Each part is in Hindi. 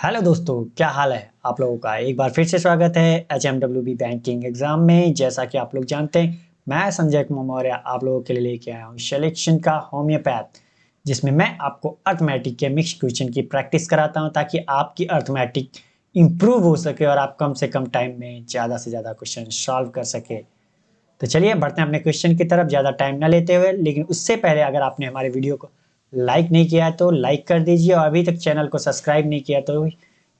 हेलो दोस्तों, क्या हाल है आप लोगों का। एक बार फिर से स्वागत है HMWB बैंकिंग एग्जाम में। जैसा कि आप लोग जानते हैं, मैं संजय कुमार मौर्य आप लोगों के लिए लेके आया हूँ सिलेक्शन का होम्योपैथ, जिसमें मैं आपको अर्थमेटिक के मिक्स क्वेश्चन की प्रैक्टिस कराता हूँ ताकि आपकी अर्थमेटिक इंप्रूव हो सके और आप कम से कम टाइम में ज़्यादा से ज़्यादा क्वेश्चन सॉल्व कर सके। तो चलिए बढ़ते हैं अपने क्वेश्चन की तरफ ज़्यादा टाइम ना लेते हुए। लेकिन उससे पहले अगर आपने हमारे वीडियो को लाइक नहीं किया है तो लाइक कर दीजिए, और अभी तक चैनल को सब्सक्राइब नहीं किया तो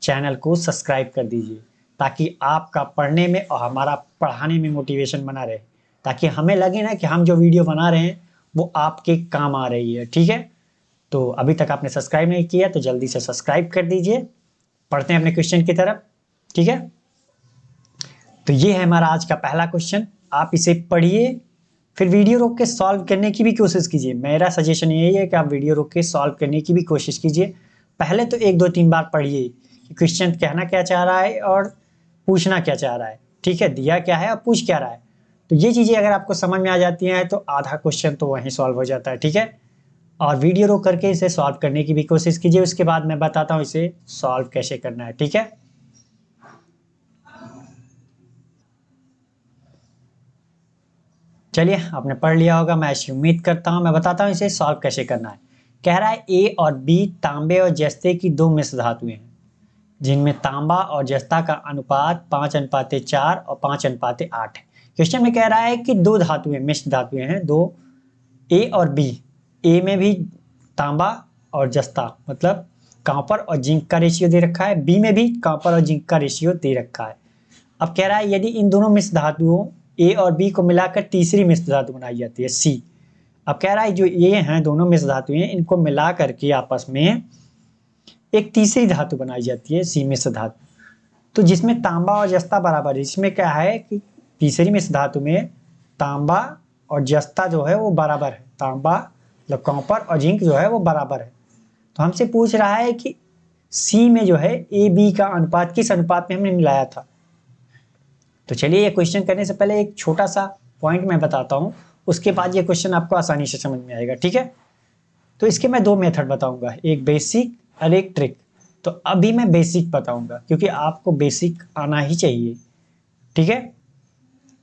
चैनल को सब्सक्राइब कर दीजिए, ताकि आपका पढ़ने में और हमारा पढ़ाने में मोटिवेशन बना रहे, ताकि हमें लगे ना कि हम जो वीडियो बना रहे हैं वो आपके काम आ रही है। ठीक है, तो अभी तक आपने सब्सक्राइब नहीं किया तो जल्दी से सब्सक्राइब कर दीजिए। पढ़ते हैं अपने क्वेश्चन की तरफ। ठीक है, तो ये है हमारा आज का पहला क्वेश्चन। आप इसे पढ़िए, फिर वीडियो रोक के सॉल्व करने की भी कोशिश कीजिए। मेरा सजेशन यही है कि आप वीडियो रोक के सॉल्व करने की भी कोशिश कीजिए। पहले तो एक दो तीन बार पढ़िए कि क्वेश्चन कहना क्या चाह रहा है और पूछना क्या चाह रहा है। ठीक है, दिया क्या है और पूछ क्या रहा है। तो ये चीज़ें अगर आपको समझ में आ जाती हैं तो आधा क्वेश्चन तो वहीं सॉल्व हो जाता है। ठीक है, और वीडियो रोक करके इसे सॉल्व करने की भी कोशिश कीजिए। उसके बाद मैं बताता हूँ इसे सॉल्व कैसे करना है। ठीक है, चलिए आपने पढ़ लिया होगा, मैं ऐसी उम्मीद करता हूँ। मैं बताता हूँ इसे सॉल्व कैसे करना है। कह रहा है ए और बी तांबे और जस्ते की दो मिश्र धातुएं हैं, जिनमें तांबा और जस्ता का अनुपात 5:4 और 5:8 है। क्वेश्चन में कह रहा है कि दो धातुएं मिश्र धातुएं हैं, दो, ए और बी। ए में भी तांबा और जस्ता मतलब कॉपर और जिंक का रेशियो दे रखा है, बी में भी कॉपर और जिंक का रेशियो दे रखा है। अब कह रहा है यदि इन दोनों मिश्र धातुओं ए और बी को मिलाकर तीसरी मिश्र धातु बनाई जाती है सी। अब कह रहा है जो ये हैं दोनों मिश्र धातुएं, इनको मिला करके आपस में एक तीसरी धातु बनाई जाती है सी मिश्र धातु। तो जिसमें तांबा और जस्ता बराबर है, इसमें क्या है कि तीसरी मिश्र धातु में तांबा और जस्ता जो है वो बराबर है। तांबा मतलब कॉपर और जिंक जो है वो बराबर है। तो हमसे पूछ रहा है कि सी में जो है ए बी का अनुपात किस अनुपात में हमने मिलाया था। तो चलिए ये क्वेश्चन करने से पहले एक छोटा सा पॉइंट मैं बताता हूँ, उसके बाद ये क्वेश्चन आपको आसानी से समझ में आएगा। ठीक है, तो इसके मैं दो मेथड बताऊंगा, एक बेसिक और एक ट्रिक। तो अभी मैं बेसिक बताऊंगा क्योंकि आपको बेसिक आना ही चाहिए। ठीक है,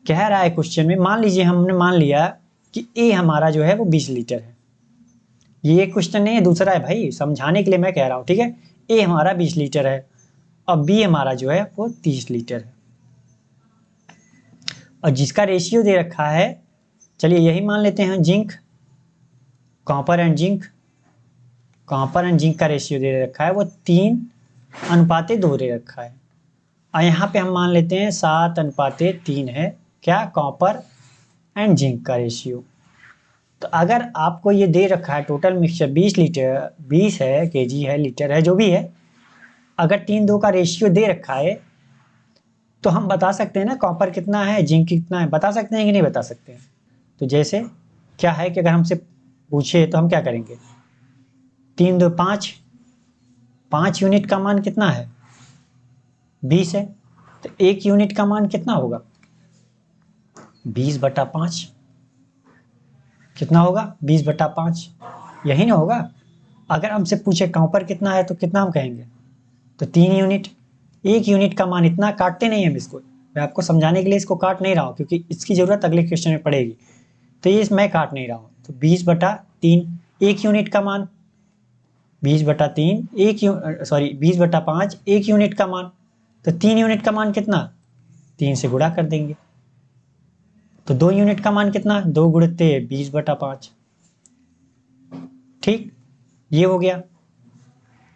कह रहा है क्वेश्चन में, मान लीजिए हमने मान लिया कि ए हमारा जो है वो 20 लीटर है। ये एक क्वेश्चन नहीं है, दूसरा है भाई, समझाने के लिए मैं कह रहा हूँ। ठीक है, ए हमारा 20 लीटर है और बी हमारा जो है वो 30 लीटर है, और जिसका रेशियो दे रखा है, चलिए यही मान लेते हैं zinc, copper and zinc. Copper and zinc का रेशियो दे रखा है वो 3:2 दे रखा है। और यहाँ पे हम मान लेते हैं 7:3 है क्या, कॉपर एंड जिंक का रेशियो। तो अगर आपको ये दे रखा है टोटल मिक्सचर 20 लीटर, 20 है, केजी है, लीटर है, जो भी है, अगर 3:2 का रेशियो दे रखा है तो हम बता सकते हैं ना कॉपर कितना है, जिंक कितना है, बता सकते हैं कि नहीं बता सकते हैं। तो जैसे क्या है कि अगर हमसे पूछे तो हम क्या करेंगे, 3 2 5, 5 यूनिट का मान कितना है, 20 है, तो 1 यूनिट का मान कितना होगा, 20/5। कितना होगा, 20/5, यही ना होगा। अगर हमसे पूछे कॉपर कितना है तो कितना हम कहेंगे, तो 3 यूनिट। 1 यूनिट का मान इतना, काटते नहीं हम इसको, मैं आपको समझाने के लिए इसको काट नहीं रहा हूँ क्योंकि इसकी जरूरत अगले क्वेश्चन में पड़ेगी। तो ये मैं काट नहीं रहा हूँ। तो 20/3, 1 यूनिट का मान 20/3, 20/5, 1 यूनिट का मान। तो 3 यूनिट का मान कितना, 3 से गुणा कर देंगे। तो 2 यूनिट का मान कितना, 2 गुणित 20/5। ठीक, ये हो गया।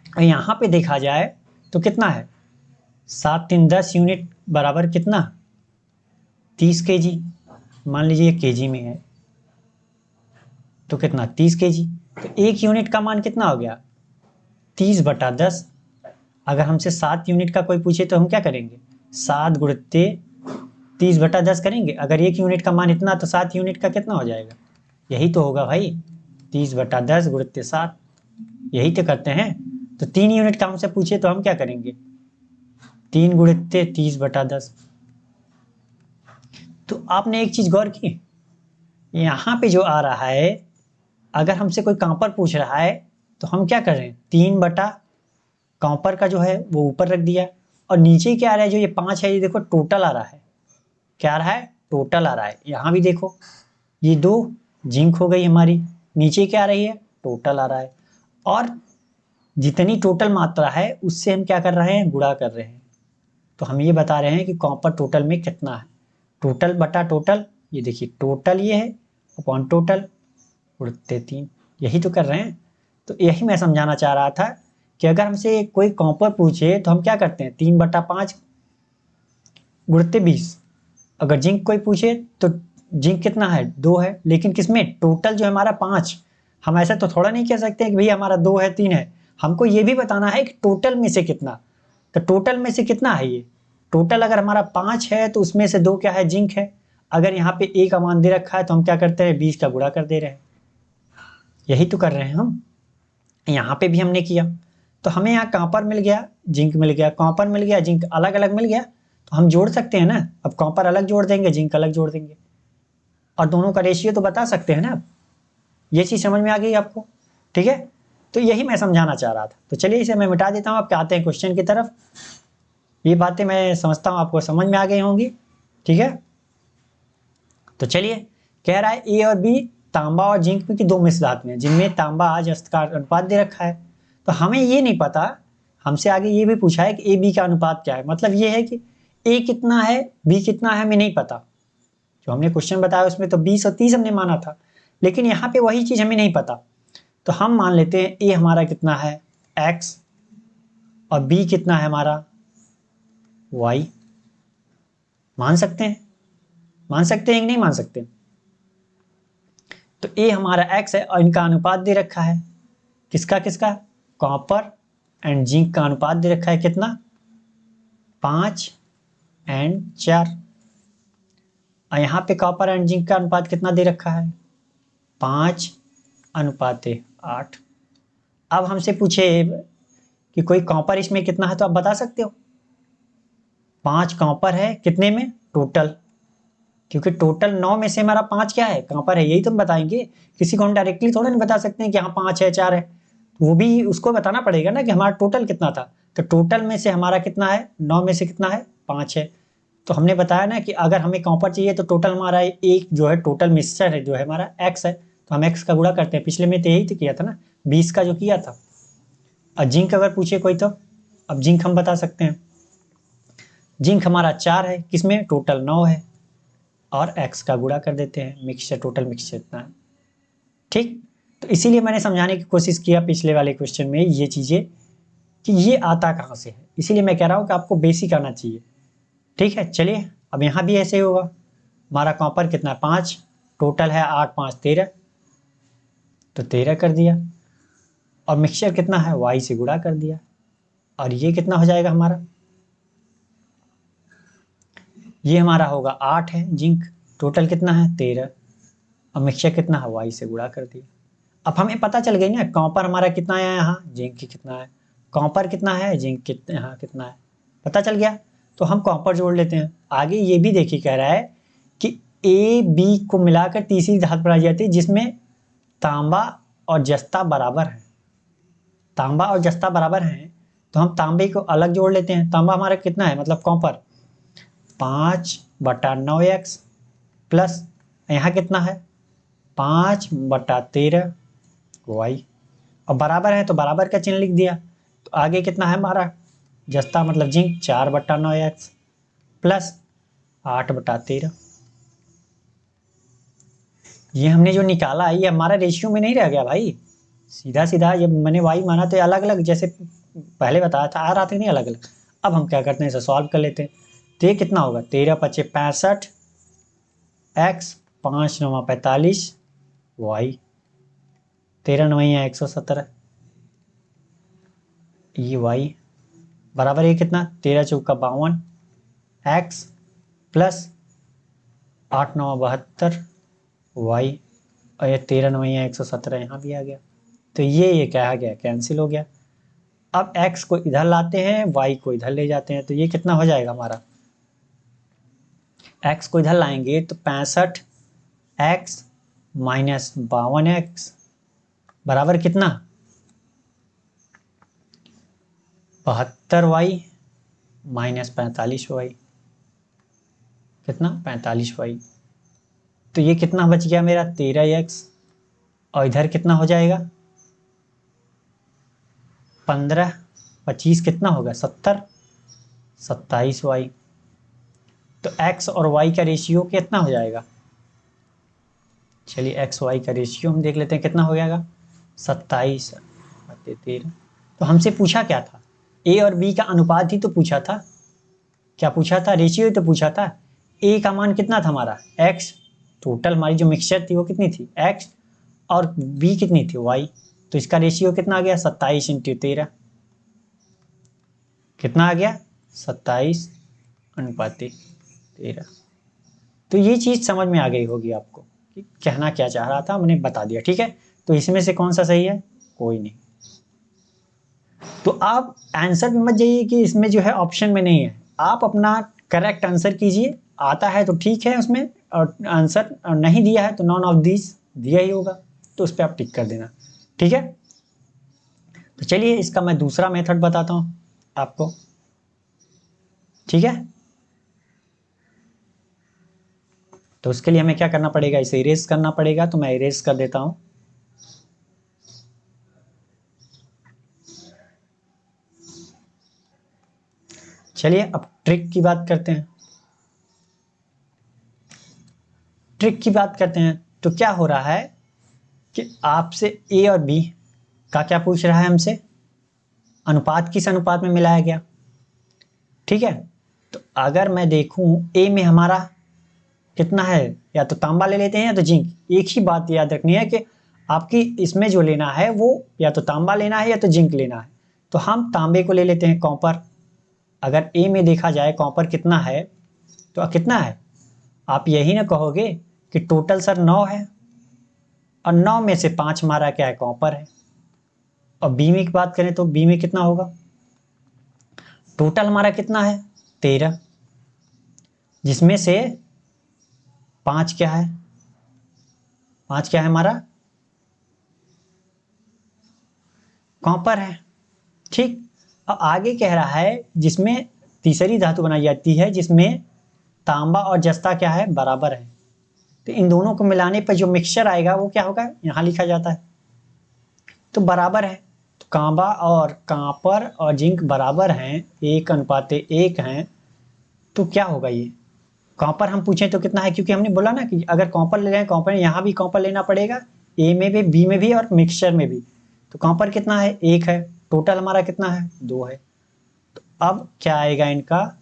और यहाँ पे देखा जाए तो कितना है, 7 3 10 यूनिट बराबर कितना, 30 kg। मान लीजिए ये केजी में है तो कितना, 30 kg। तो 1 यूनिट का मान कितना हो गया, 30/10। अगर हमसे 7 यूनिट का कोई पूछे तो हम क्या करेंगे, 7 गुणित 30/10 करेंगे। अगर 1 यूनिट का मान इतना तो 7 यूनिट का कितना हो जाएगा, यही तो होगा भाई, 30/10 गुणित 7, यही तो करते हैं। तो 3 यूनिट का हमसे पूछे तो हम क्या करेंगे, 3 गुणित 30/10। तो आपने एक चीज गौर की, यहाँ पे जो आ रहा है, अगर हमसे कोई कॉपर पूछ रहा है तो हम क्या करें, 3 बटा कॉपर का जो है वो ऊपर रख दिया, और नीचे क्या आ रहा है, जो ये 5 है, ये देखो टोटल आ रहा है, क्या आ रहा है, टोटल आ रहा है। यहाँ भी देखो ये 2 जिंक हो गई हमारी, नीचे क्या आ रही है, टोटल आ रहा है, और जितनी टोटल मात्रा है उससे हम क्या कर रहे हैं, गुणा कर रहे हैं। तो हम ये बता रहे हैं कि कॉपर टोटल में कितना है, टोटल बटा टोटल, ये देखिए टोटल ये है अपॉन टोटल उड़ते 3, यही तो कर रहे हैं। तो यही मैं समझाना चाह रहा था कि अगर हमसे कोई कॉपर पूछे तो हम क्या करते हैं, 3/5 गुणते 20। अगर जिंक कोई पूछे तो जिंक कितना है, 2 है, लेकिन किसमें, टोटल जो हमारा 5। हम ऐसा तो थोड़ा नहीं कह सकते कि भैया हमारा 2 है 3 है, हमको ये भी बताना है कि टोटल में से कितना। तो टोटल में से कितना है, ये टोटल अगर हमारा 5 है तो उसमें से 2 क्या है, जिंक है। अगर यहाँ पे ए का मान दे रखा है तो हम क्या करते हैं, 20 का गुणा कर दे रहे हैं, यही तो कर रहे हैं हम। यहाँ पे भी हमने किया, तो हमें यहाँ कॉपर मिल गया, जिंक मिल गया, कॉपर मिल गया, जिंक अलग अलग मिल गया, तो हम जोड़ सकते हैं ना। अब कॉपर अलग जोड़ देंगे, जिंक अलग जोड़ देंगे, और दोनों का रेशियो तो बता सकते हैं ना। ये चीज़ समझ में आ गई आपको, ठीक है। तो यही मैं समझाना चाह रहा था। तो चलिए इसे मैं मिटा देता हूँ, आपके आते हैं क्वेश्चन की तरफ। ये बातें मैं समझता हूँ आपको समझ में आ गई होंगी, ठीक है। तो चलिए, कह रहा है ए और बी तांबा और जिंक की 2 मिश्र धातुएं हैं जिनमें तांबा जस्त का अनुपात दे रखा है। तो हमें ये नहीं पता, हमसे आगे ये भी पूछा है कि ए बी का अनुपात क्या है। मतलब ये है कि ए कितना है, बी कितना है, हमें नहीं पता। जो हमने क्वेश्चन बताया उसमें तो 20 और 30 हमने माना था, लेकिन यहाँ पे वही चीज हमें नहीं पता। तो हम मान लेते हैं ए हमारा कितना है, x, और बी कितना है हमारा, y। मान सकते हैं, मान सकते हैं कि नहीं मान सकते। तो ए हमारा x है और इनका अनुपात दे रखा है, किसका किसका, कॉपर एंड जिंक का अनुपात दे रखा है कितना, 5 एंड 4। और यहाँ पे कॉपर एंड जिंक का अनुपात कितना दे रखा है, 5:8। अब हमसे पूछे कि कोई कॉपर इसमें कितना है, तो आप बता सकते हो। 5 कॉपर है कितने में, टोटल, क्योंकि टोटल 9 में से हमारा 5 क्या है, कॉपर है, यही तो हम बताएंगे। किसी को हम डायरेक्टली थोड़ा नहीं बता सकते हैं कि हाँ 5 है 4 है, वो भी उसको बताना पड़ेगा ना कि हमारा टोटल कितना था। तो टोटल में से हमारा कितना है, 9 में से कितना है, 5 है। तो हमने बताया ना कि अगर हमें कॉपर चाहिए तो टोटल हमारा एक जो है टोटल मिक्सचर है जो है हमारा एक्स है, तो हम एक्स का गुणा करते हैं। पिछले में तो यही तो किया था ना, 20 का जो किया था। और जिंक अगर पूछे कोई तो, अब जिंक हम बता सकते हैं, जिंक हमारा 4 है, किसमें, टोटल 9 है, और एक्स का गुणा कर देते हैं, मिक्सचर टोटल मिक्सचर इतना है, ठीक। तो इसीलिए मैंने समझाने की कोशिश किया पिछले वाले क्वेश्चन में ये चीजें कि ये आता कहाँ से है। इसीलिए मैं कह रहा हूँ कि आपको बेसिक आना चाहिए, ठीक है। चलिए अब यहाँ भी ऐसे ही होगा, हमारा कॉपर कितना है, 5, टोटल है 8 5 13, तो 13 कर दिया, और मिक्सचर कितना है, y से गुणा कर दिया, और ये कितना हो जाएगा हमारा, ये हमारा होगा 8 है जिंक, टोटल कितना है 13, और मिक्सचर कितना है, y से गुणा कर दिया। अब हमें पता चल गई ना कॉपर हमारा कितना है, यहाँ जिंक कितना है, कॉपर कितना है, जिंक कितना, यहाँ कितना है, पता चल गया। तो हम कॉपर जोड़ लेते हैं। आगे ये भी देखिए कह रहा है कि ए बी को मिलाकर तीसरी धातु बनाई जाती है जिसमें तांबा और जस्ता बराबर है। तांबा और जस्ता बराबर हैं, तो हम तांबे को अलग जोड़ लेते हैं। तांबा हमारा कितना है, मतलब कॉपर 5/9x प्लस यहाँ कितना है 5/13 y, और बराबर है तो बराबर का चिन्ह लिख दिया। तो आगे कितना है हमारा जस्ता मतलब जिंक 4/9x प्लस 8/13। ये हमने जो निकाला ये हमारा रेशियो में नहीं रह गया भाई, सीधा सीधा ये मैंने वाई माना तो अलग अलग जैसे पहले बताया था आ रहा था नहीं अलग अलग। अब हम क्या करते हैं इसे सॉल्व कर लेते हैं। तो ये कितना होगा 13×5 = 65 x 5×9 = 45 y 13×9 = 117 ये y बराबर ये कितना 13×4 = 52 x प्लस 8×9 = 72 y, और ये 13×9 = 117 यहाँ भी आ गया। तो ये क्या आ गया, कैंसिल हो गया। अब x को इधर लाते हैं, y को इधर ले जाते हैं, तो ये कितना हो जाएगा हमारा, x को इधर लाएंगे तो 65x - 52x बराबर कितना 72y माइनस 45y, कितना 45y। तो ये कितना बच गया मेरा 13x, और इधर कितना हो जाएगा 15, 25 कितना होगा 70, 27y। तो x और y का रेशियो कितना हो जाएगा, चलिए x y का रेशियो हम देख लेते हैं कितना हो जाएगा 27 बटे 13। तो हमसे पूछा क्या था, a और b का अनुपात ही तो पूछा था, क्या पूछा था, रेशियो ही तो पूछा था। a का मान कितना था हमारा x, टोटल हमारी जो मिक्सचर थी वो कितनी थी x, और b कितनी थी y। तो इसका रेशियो कितना आ गया 27 इंटू 13, कितना आ गया 27 अनुपात 13। तो ये चीज समझ में आ गई होगी आपको कि कहना क्या चाह रहा था, मैंने बता दिया, ठीक है। तो इसमें से कौन सा सही है, कोई नहीं। तो आप आंसर पे मत जाइए कि इसमें जो है ऑप्शन में नहीं है, आप अपना करेक्ट आंसर कीजिए, आता है तो ठीक है उसमें, और आंसर नहीं दिया है तो नॉन ऑफ दिस दिया ही होगा, तो उस पर आप टिक कर देना, ठीक है। तो चलिए इसका मैं दूसरा मेथड बताता हूं आपको, ठीक है। तो उसके लिए हमें क्या करना पड़ेगा, इसे इरेज करना पड़ेगा, तो मैं इरेज कर देता हूं। चलिए अब ट्रिक की बात करते हैं, ट्रिक की बात करते हैं। तो क्या हो रहा है कि आपसे ए और बी का क्या पूछ रहा है हमसे, अनुपात किस अनुपात में मिलाया गया, ठीक है। तो अगर मैं देखूं ए में हमारा कितना है, या तो तांबा ले लेते हैं या तो जिंक। एक ही बात याद रखनी है कि आपकी इसमें जो लेना है वो या तो तांबा लेना है या तो जिंक लेना है। तो हम तांबे को ले लेते हैं, कॉपर। अगर ए में देखा जाए कॉपर कितना है, तो कितना है, आप यही ना कहोगे कि टोटल सर 9 है, और 9 में से 5 हमारा क्या है कॉपर है। और बी में की बात करें तो बी में कितना होगा, टोटल हमारा कितना है 13, जिसमें से 5 क्या है, 5 क्या है हमारा कॉपर है, ठीक। अब आगे कह रहा है जिसमें तीसरी धातु बनाई जाती है जिसमें तांबा और जस्ता क्या है बराबर है। तो इन दोनों को मिलाने पर जो मिक्सचर आएगा वो क्या होगा, यहां लिखा जाता है, तो बराबर है। तो तांबा और कॉपर और जिंक बराबर हैं, 1:1 हैं। तो क्या होगा ये, कॉपर हम पूछें तो कितना है, क्योंकि हमने बोला ना कि अगर कॉपर ले रहे हैं, कॉपर यहाँ भी कॉपर लेना पड़ेगा, ए में भी बी में भी और मिक्सचर में भी। तो कॉपर कितना है 1 है, टोटल हमारा कितना है 2 है। तो अब क्या आएगा इनका,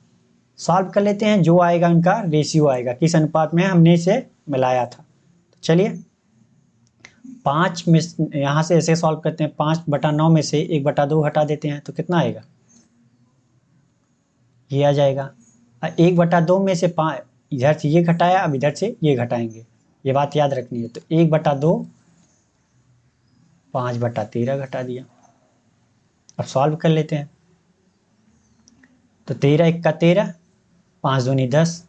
सॉल्व कर लेते हैं, जो आएगा इनका रेशियो आएगा, किस अनुपात में हमने इसे मिलाया था। तो चलिए 5 में यहाँ से ऐसे सॉल्व करते हैं, 5/9 में से 1/2 हटा देते हैं तो कितना आएगा, ये आ जाएगा। 1/2 में से 5 इधर से ये घटाया, अब इधर से ये घटाएंगे, ये बात याद रखनी है। तो 1/2 5/13 घटा दिया। अब सॉल्व कर लेते हैं, तो 13×1 = 13, 5×2 = 10,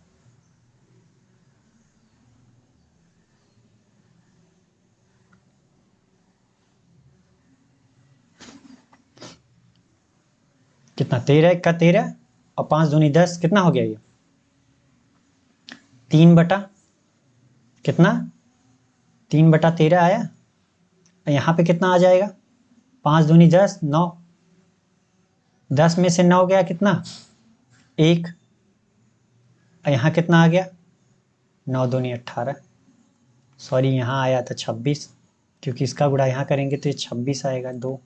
कितना 13×1 = 13 और 5×2 = 10, कितना हो गया ये 3 बटा कितना 3/13 आया। यहाँ पे कितना आ जाएगा 5×2 = 10, 9, 10 में से 9 गया कितना 1, यहाँ कितना आ गया 9×2 = 18, सॉरी यहाँ आया था 26, क्योंकि इसका गुणा यहाँ करेंगे तो ये 26 आएगा 2।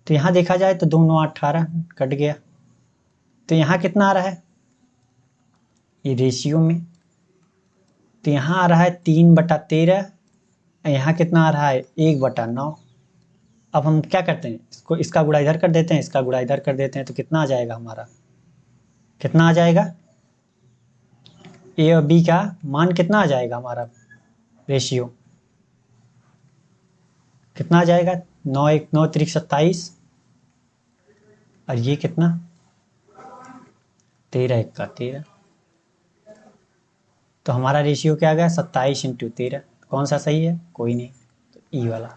तो यहाँ देखा जाए तो 2 9 18 कट गया। तो यहाँ कितना आ रहा है ये रेशियो में, तो यहाँ आ रहा है 3/13, यहाँ कितना आ रहा है 1/9। अब हम क्या करते हैं, इसको इसका गुणा इधर कर देते हैं, इसका गुणा इधर कर देते हैं, तो कितना आ जाएगा हमारा, कितना आ जाएगा ए और बी का मान कितना आ जाएगा हमारा रेशियो, कितना आ जाएगा 9×1 = 9, 3 × 27, और ये कितना 13×1 = 13। तो हमारा रेशियो क्या आ गया 27 × 13। कौन सा सही है, कोई नहीं, तो ई वाला।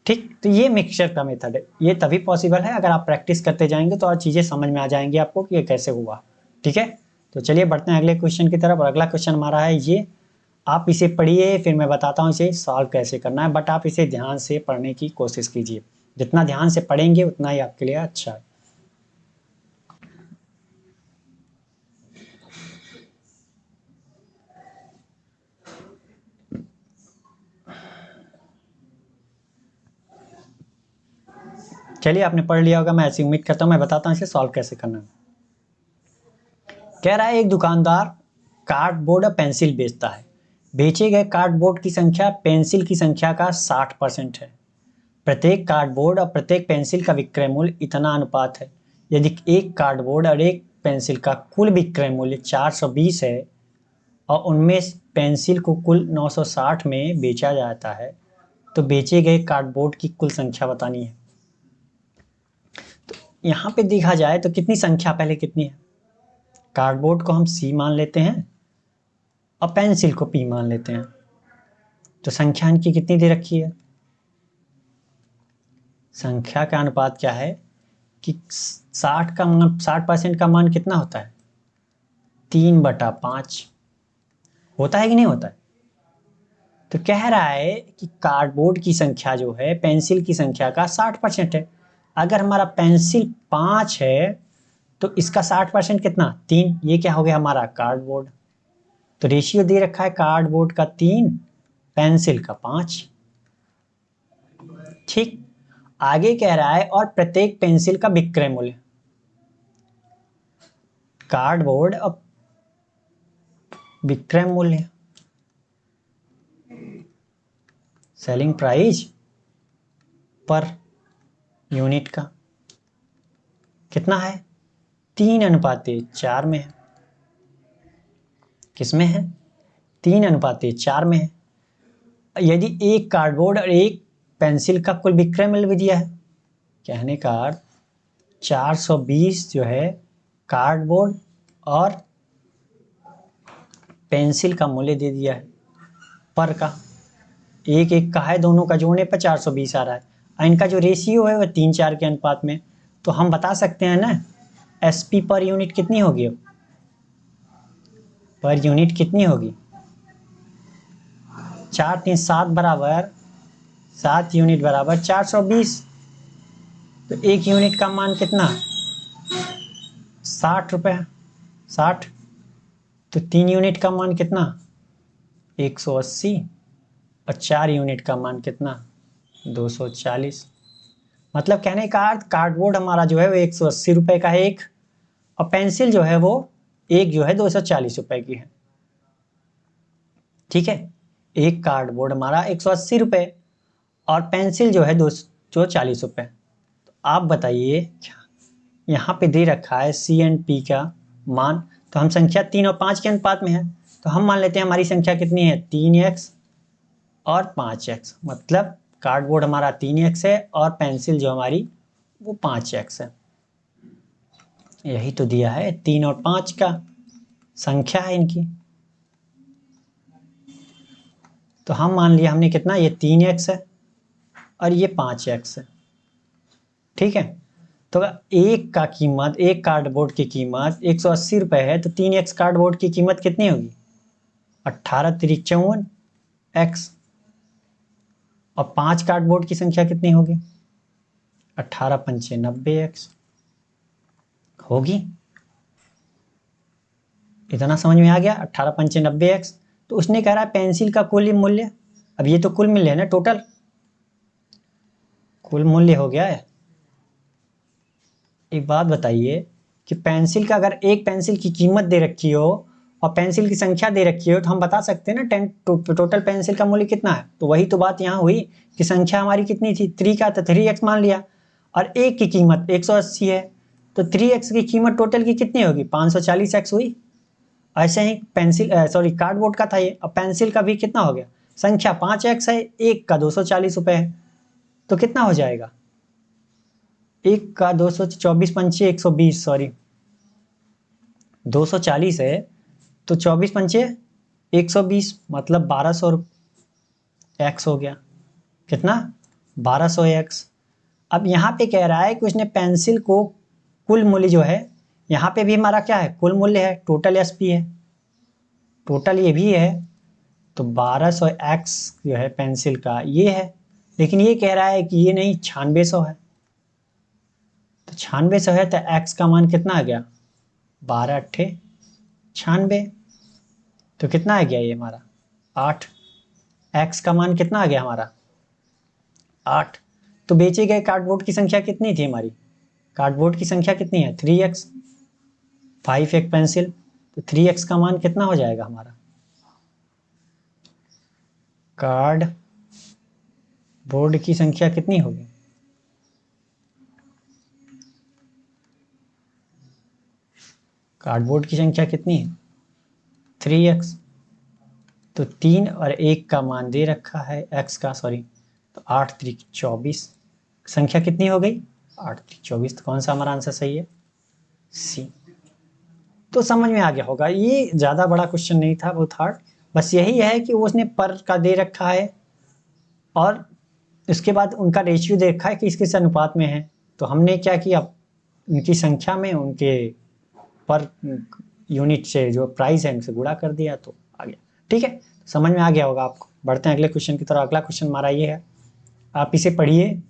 ठीक, तो ये मिक्सचर का मेथड है, ये तभी पॉसिबल है अगर आप प्रैक्टिस करते जाएंगे तो और चीज़ें समझ में आ जाएंगी आपको कि ये कैसे हुआ। ठीक है, तो चलिए बढ़ते हैं अगले क्वेश्चन की तरफ। और अगला क्वेश्चन हमारा है ये, आप इसे पढ़िए फिर मैं बताता हूँ इसे सॉल्व कैसे करना है, बट आप इसे ध्यान से पढ़ने की कोशिश कीजिए, जितना ध्यान से पढ़ेंगे उतना ही आपके लिए अच्छा है। चलिए आपने पढ़ लिया होगा, मैं ऐसी उम्मीद करता हूँ। मैं बताता हूँ इसे सॉल्व कैसे करना है। कह रहा है एक दुकानदार कार्डबोर्ड और पेंसिल बेचता है। बेचे गए कार्डबोर्ड की संख्या पेंसिल की संख्या का 60% है। प्रत्येक कार्डबोर्ड और प्रत्येक पेंसिल का विक्रय मूल्य इतना अनुपात है। यदि एक कार्डबोर्ड और एक पेंसिल का कुल विक्रय मूल्य 420 है और उनमें पेंसिल को कुल 960 में बेचा जाता है, तो बेचे गए कार्डबोर्ड की कुल संख्या बतानी है। तो यहाँ पे देखा जाए तो कितनी संख्या पहले कितनी है, कार्डबोर्ड को हम C मान लेते हैं और पेंसिल को P मान लेते हैं। तो संख्या इनकी कितनी दे रखी है, संख्या का अनुपात क्या है कि 60% का मान कितना होता है, 3/5 होता है कि नहीं होता है। तो कह रहा है कि कार्डबोर्ड की संख्या जो है पेंसिल की संख्या का 60% है। अगर हमारा पेंसिल 5 है तो इसका 60% कितना, 3। ये क्या हो गया हमारा कार्डबोर्ड। तो रेशियो दे रखा है कार्डबोर्ड का 3, पेंसिल का 5। ठीक, आगे कह रहा है और प्रत्येक पेंसिल का विक्रय मूल्य, कार्डबोर्ड और विक्रय मूल्य सेलिंग प्राइस पर यूनिट का कितना है, 3:4 में है। किसमें है, 3:4 में है। यदि एक कार्डबोर्ड और एक पेंसिल का कुल विक्रय मूल्य भी दिया है, कहने का अर्थ 420 जो है कार्डबोर्ड और पेंसिल का मूल्य दे दिया है पर का, एक एक का है, दोनों का जोड़ने पर 420 आ रहा है। और इनका जो रेशियो है वह 3:4 के अनुपात में। तो हम बता सकते हैं ना एसपी पर यूनिट कितनी होगी, पर यूनिट कितनी होगी, 4 3 7 बराबर 7 यूनिट बराबर 420। तो एक यूनिट का मान कितना, 60 रुपये, 60। तो 3 यूनिट का मान कितना, 180। और 4 यूनिट का मान कितना, 240। मतलब कहने का अर्थ कार्डबोर्ड हमारा जो है वो 180 रुपये का है एक, और पेंसिल जो है वो एक जो है 240 रुपये की है। ठीक है, एक कार्डबोर्ड हमारा 180 रुपये और पेंसिल जो है 240 रुपये। तो आप बताइए, यहाँ पे दे रखा है सी एंड पी का मान, तो हम संख्या 3 और 5 के अनुपात में है। तो हम मान लेते हैं हमारी संख्या कितनी है, 3x और 5x। मतलब कार्डबोर्ड हमारा 3x है और पेंसिल जो हमारी वो 5x है। यही तो दिया है, 3 और 5 का संख्या है इनकी। तो हम मान लिया हमने कितना, ये 3x है और ये 5x है। ठीक है, तो एक का कीमत, एक कार्डबोर्ड की कीमत 180 रुपये है, तो 3x कार्डबोर्ड की कीमत कितनी होगी, 18 3 54 x। और 5 कार्डबोर्ड की संख्या कितनी होगी, 18 5 90 x होगी। इतना समझ में आ गया, 18 5 90 x। तो उसने कह रहा है पेंसिल का कुल मूल्य, अब ये तो कुल मूल्य है ना, टोटल कुल मूल्य हो गया है। एक बात बताइए कि पेंसिल का, अगर एक पेंसिल की कीमत दे रखी हो और पेंसिल की संख्या दे रखी हो, तो हम बता सकते हैं ना टोटल पेंसिल का मूल्य कितना है। तो वही तो बात यहाँ हुई कि संख्या हमारी कितनी थी, 3 का, तो 3x मान लिया। और एक की कीमत 180 है, तो 3x की कीमत टोटल की कितनी होगी, 540x हुई। ऐसे ही पेंसिल कार्डबोर्ड का था ये, अब पेंसिल का भी कितना हो गया, संख्या 5x है, एक का 240 रुपये है। तो कितना हो जाएगा, एक का 224 पंचे 120, सॉरी 240 है, तो 24 पंचे 120, मतलब 1200 x हो गया। कितना, 1200x। अब यहाँ पे कह रहा है कि उसने पेंसिल को कुल मूल्य जो है, यहाँ पे भी हमारा क्या है, कुल मूल्य है, टोटल एसपी है, टोटल ये भी है, तो 1200x जो है पेंसिल का ये है। लेकिन ये कह रहा है कि ये नहीं, 9600 है। तो 9600 है तो x का मान कितना आ गया, 12 अट्ठे 96, तो कितना आ गया ये हमारा 8। x का मान कितना आ गया हमारा 8। तो बेचे गए कार्डबोर्ड की संख्या कितनी थी हमारी, कार्डबोर्ड की संख्या कितनी है 3x, 5 एक पेंसिल, तो 3x का मान कितना हो जाएगा हमारा, कार्ड बोर्ड की संख्या कितनी होगी, कार्डबोर्ड की संख्या कितनी है 3x। तो 3 और 1 का मान दे रखा है x का, सॉरी, तो 8 3 24, संख्या कितनी हो गई 8 3 24। तो कौन सा हमारा आंसर सही है, सी। तो समझ में आ गया होगा, ये ज़्यादा बड़ा क्वेश्चन नहीं था, बहुत हार्ड, बस यही है कि उसने पर का दे रखा है और उसके बाद उनका रेशियो दे रखा है कि किस अनुपात में है। तो हमने क्या किया, उनकी संख्या में उनके पर यूनिट से जो प्राइस है उनसे गुणा कर दिया, तो आ गया। ठीक है, समझ में आ गया होगा आपको। बढ़ते हैं अगले क्वेश्चन की तरफ। अगला क्वेश्चन हमारा ये है, आप इसे पढ़िए,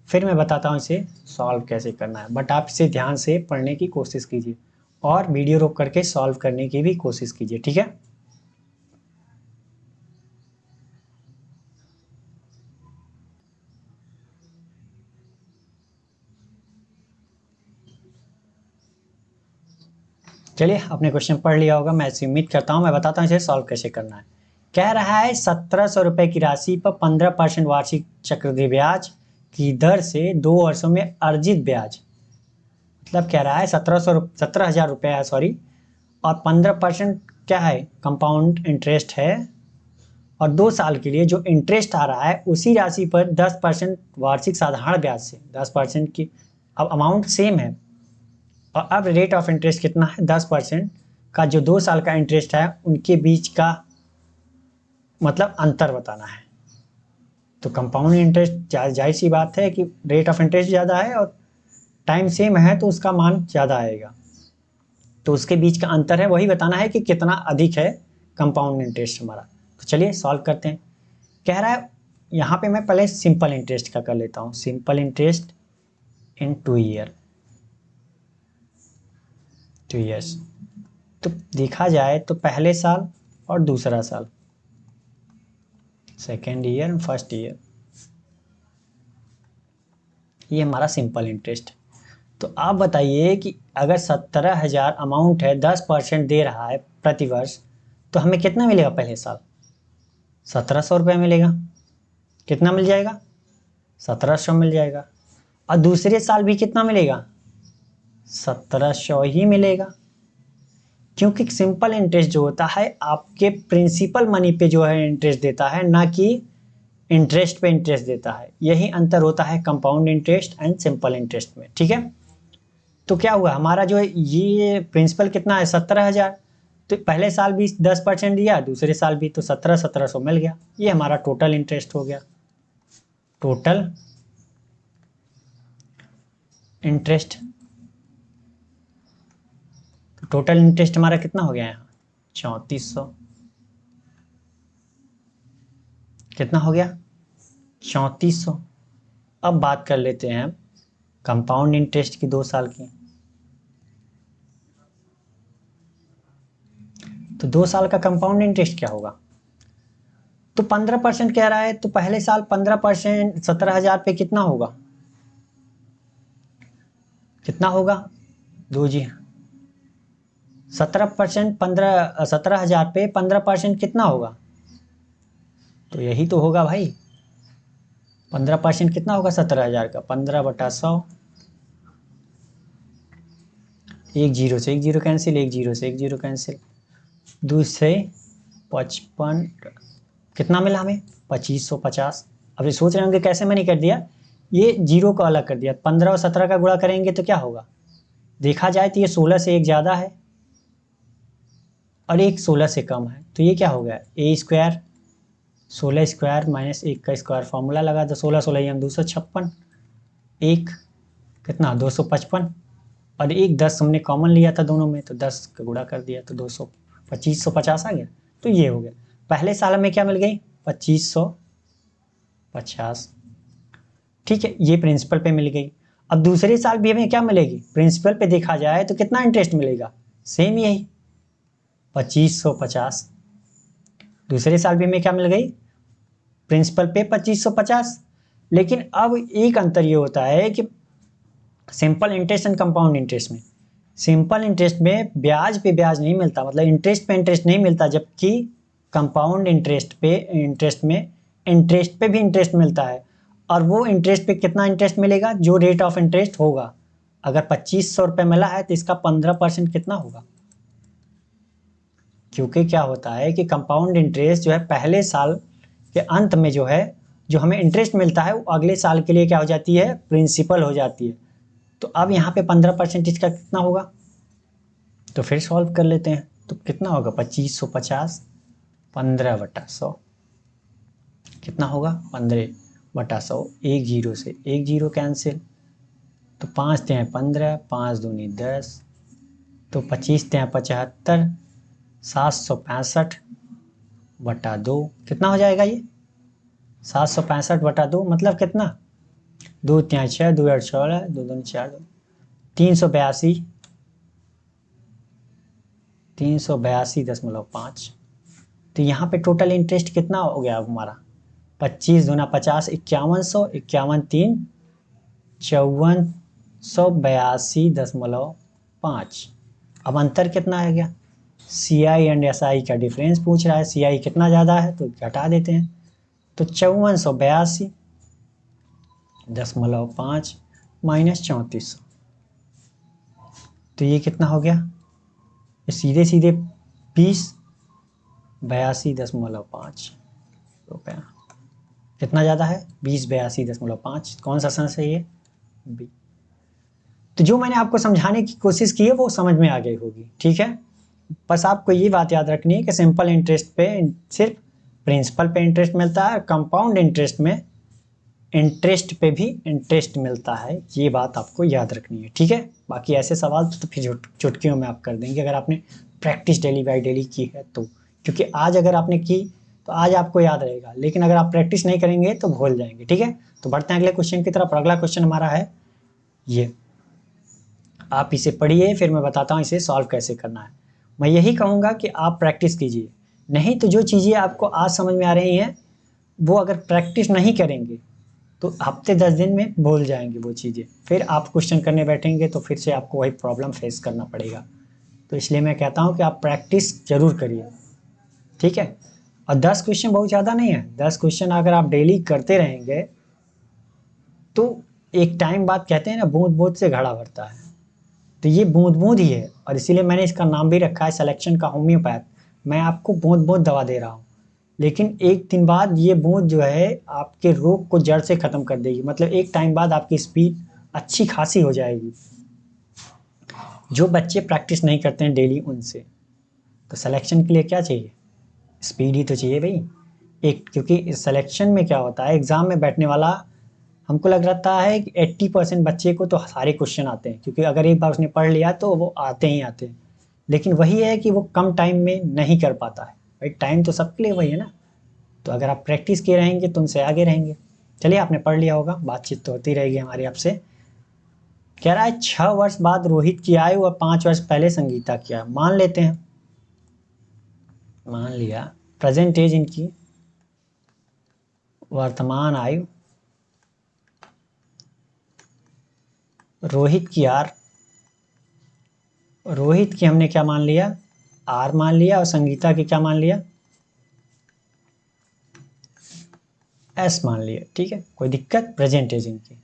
फिर मैं बताता हूँ इसे सॉल्व कैसे करना है, बट आप इसे ध्यान से पढ़ने की कोशिश कीजिए और वीडियो रोक करके सॉल्व करने की भी कोशिश कीजिए, ठीक है। चलिए, आपने क्वेश्चन पढ़ लिया होगा, मैं ऐसी उम्मीद करता हूँ। मैं बताता हूँ इसे सॉल्व कैसे करना है। कह रहा है 1700 रुपए की राशि पर 15% वार्षिक चक्रवृद्धि ब्याज की दर से 2 वर्षों में अर्जित ब्याज, मतलब कह रहा है 17,000 रुपये है, सॉरी, और 15% क्या है, कंपाउंड इंटरेस्ट है, और 2 साल के लिए जो इंटरेस्ट आ रहा है उसी राशि पर 10% वार्षिक साधारण ब्याज से 10% की, अब अमाउंट सेम है और अब रेट ऑफ इंटरेस्ट कितना है 10% का, जो 2 साल का इंटरेस्ट है उनके बीच का मतलब अंतर बताना है। तो कंपाउंड इंटरेस्ट जाहिर सी बात है कि रेट ऑफ इंटरेस्ट ज़्यादा है और टाइम सेम है तो उसका मान ज़्यादा आएगा, तो उसके बीच का अंतर है, वही बताना है कि कितना अधिक है कंपाउंड इंटरेस्ट हमारा। तो चलिए सॉल्व करते हैं। कह रहा है यहाँ पे मैं पहले सिंपल इंटरेस्ट का कर लेता हूँ, simple interest in 2 year, 2 years. तो देखा जाए तो पहले साल और दूसरा साल, सेकेंड ईयर फर्स्ट ईयर, ये हमारा सिंपल इंटरेस्ट। तो आप बताइए कि अगर 17,000 अमाउंट है, 10% दे रहा है प्रति वर्ष, तो हमें कितना मिलेगा पहले साल, 1700 रुपये मिलेगा। कितना मिल जाएगा, 1700 मिल जाएगा। और दूसरे साल भी कितना मिलेगा, 1700 ही मिलेगा, क्योंकि सिंपल इंटरेस्ट जो होता है आपके प्रिंसिपल मनी पे जो है इंटरेस्ट देता है, ना कि इंटरेस्ट पे इंटरेस्ट देता है। यही अंतर होता है compound interest and simple interest में, ठीक है। तो क्या हुआ हमारा जो है ये प्रिंसिपल कितना है 17,000, तो पहले साल भी 10% दिया, दूसरे साल भी, तो 1700 मिल गया। ये हमारा टोटल इंटरेस्ट हो गया, टोटल इंटरेस्ट। टोटल इंटरेस्ट हमारा कितना हो गया यहाँ 3400, कितना हो गया 3400। अब बात कर लेते हैं कंपाउंड इंटरेस्ट की 2 साल की। तो 2 साल का कंपाउंड इंटरेस्ट क्या होगा, तो 15% कह रहा है, तो पहले साल 15% 17,000 पे कितना होगा, कितना होगा दो जी 17% 17,000 पे 15% कितना होगा, तो यही तो होगा भाई, 15% कितना होगा 17,000 का, 15/100, एक जीरो से एक जीरो कैंसिल, एक जीरो से एक जीरो कैंसिल, दूसरे 55, कितना मिला हमें 2550। अब ये सोच रहे होंगे कैसे मैंने कर दिया, ये जीरो को अलग कर दिया, 15 और 17 का गुणा करेंगे तो क्या होगा, देखा जाए तो ये 16 से एक ज़्यादा है और एक 16 से कम है, तो ये क्या हो गया a² 16 स्क्वायर माइनस 1 का स्क्वायर, फॉर्मूला लगा तो 16 16 हम 256, एक कितना 255, और एक 10 हमने कॉमन लिया था दोनों में, तो 10 का गुणा कर दिया तो 200, 2550 आ गया। तो ये हो गया। पहले साल में क्या मिल गई 2550, ठीक है, ये प्रिंसिपल पे मिल गई। अब दूसरे साल भी हमें क्या मिलेगी, प्रिंसिपल पे देखा जाए तो कितना इंटरेस्ट मिलेगा, सेम यही 2550। दूसरे साल भी हमें क्या मिल गई, प्रिंसिपल पे 2550। लेकिन अब एक अंतर ये होता है कि simple interest and compound interest में, सिंपल इंटरेस्ट में ब्याज पे ब्याज नहीं मिलता, मतलब इंटरेस्ट पे इंटरेस्ट नहीं मिलता, जबकि कंपाउंड इंटरेस्ट में इंटरेस्ट पे भी इंटरेस्ट मिलता है। और वो इंटरेस्ट पे कितना इंटरेस्ट मिलेगा, जो रेट ऑफ इंटरेस्ट होगा। अगर 2500 रुपये मिला है तो इसका 15% कितना होगा, क्योंकि क्या होता है कि कंपाउंड इंटरेस्ट जो है पहले साल के अंत में जो है, जो हमें इंटरेस्ट मिलता है वो अगले साल के लिए क्या हो जाती है, प्रिंसिपल हो जाती है। तो अब यहाँ पे 15% इसका कितना होगा, तो फिर सॉल्व कर लेते हैं। तो कितना होगा 2550, 15/100 कितना होगा 15/100, एक जीरो से एक जीरो कैंसिल, तो 5 तिहाई 15, 5 दूनी 10, तो 25 तिहाई 75, 765/2 कितना हो जाएगा ये 765/2 मतलब कितना, 2 तिहाई 6, 2 8 16, 2 दूनी 4, 382, 382.5। तो यहाँ पे टोटल इंटरेस्ट कितना हो गया हमारा, 25 दूना 50, 5100, 51 3 5482.5। अब अंतर कितना आ गया, सी आई एंड एस आई का डिफरेंस पूछ रहा है, सी आई कितना ज़्यादा है तो घटा देते हैं, तो 5482.5 माइनस 3400, तो ये कितना हो गया, सीधे सीधे 2082.5 रुपया, कितना ज़्यादा है 2082.5, कौन सा सेंस है ये बी। तो जो मैंने आपको समझाने की कोशिश की है वो समझ में आ गई होगी, ठीक है। बस आपको ये बात याद रखनी है कि सिंपल इंटरेस्ट पे सिर्फ प्रिंसिपल पे इंटरेस्ट मिलता है, कंपाउंड इंटरेस्ट में इंटरेस्ट पे भी इंटरेस्ट मिलता है, ये बात आपको याद रखनी है, ठीक है। बाकी ऐसे सवाल तो फिर चुटकियों में आप कर देंगे अगर आपने प्रैक्टिस डेली बाय डेली की है तो, क्योंकि आज अगर आपने की तो आज आपको याद रहेगा, लेकिन अगर आप प्रैक्टिस नहीं करेंगे तो भूल जाएंगे, ठीक है। तो बढ़ते हैं अगले क्वेश्चन की तरफ। अगला क्वेश्चन हमारा है ये, आप इसे पढ़िए फिर मैं बताता हूँ इसे सॉल्व कैसे करना है। मैं यही कहूँगा कि आप प्रैक्टिस कीजिए, नहीं तो जो चीज़ें आपको आज समझ में आ रही हैं वो अगर प्रैक्टिस नहीं करेंगे तो हफ्ते 10 दिन में भूल जाएंगे वो चीज़ें, फिर आप क्वेश्चन करने बैठेंगे तो फिर से आपको वही प्रॉब्लम फेस करना पड़ेगा। तो इसलिए मैं कहता हूँ कि आप प्रैक्टिस जरूर करिए, ठीक है। और 10 क्वेश्चन बहुत ज़्यादा नहीं है, 10 क्वेश्चन अगर आप डेली करते रहेंगे तो एक टाइम बाद कहते हैं ना बूंद बूंद से घड़ा भरता है, तो ये बूंद बूंद ही है, और इसीलिए मैंने इसका नाम भी रखा है सिलेक्शन का होम्योपैथ। मैं आपको बूंद बूंद दवा दे रहा हूँ, लेकिन एक दिन बाद ये बूंद जो है आपके रोग को जड़ से खत्म कर देगी, मतलब एक टाइम बाद आपकी स्पीड अच्छी खासी हो जाएगी। जो बच्चे प्रैक्टिस नहीं करते हैं डेली उनसे, तो सिलेक्शन के लिए क्या चाहिए, स्पीड ही तो चाहिए भाई एक, क्योंकि सिलेक्शन में क्या होता है एग्जाम में बैठने वाला, हमको लग रहा है कि 80% बच्चे को तो सारे क्वेश्चन आते हैं, क्योंकि अगर एक बार उसने पढ़ लिया तो वो आते ही आते हैं, लेकिन वही है कि वो कम टाइम में नहीं कर पाता है भाई, टाइम तो सबके लिए वही है ना। तो अगर आप प्रैक्टिस किए रहेंगे तो उनसे आगे रहेंगे। चलिए आपने पढ़ लिया होगा, बातचीत तो होती रहेगी हमारी आपसे। कह रहा है 6 वर्ष बाद रोहित की आयु और 5 वर्ष पहले संगीता की आयु, मान लेते हैं, मान लिया प्रेजेंट एज इनकी, वर्तमान आयु, रोहित की आर, रोहित की हमने क्या मान लिया आर मान लिया, और संगीता की क्या मान लिया एस मान लिया, ठीक है, कोई दिक्कत। प्रेजेंट एज इनकी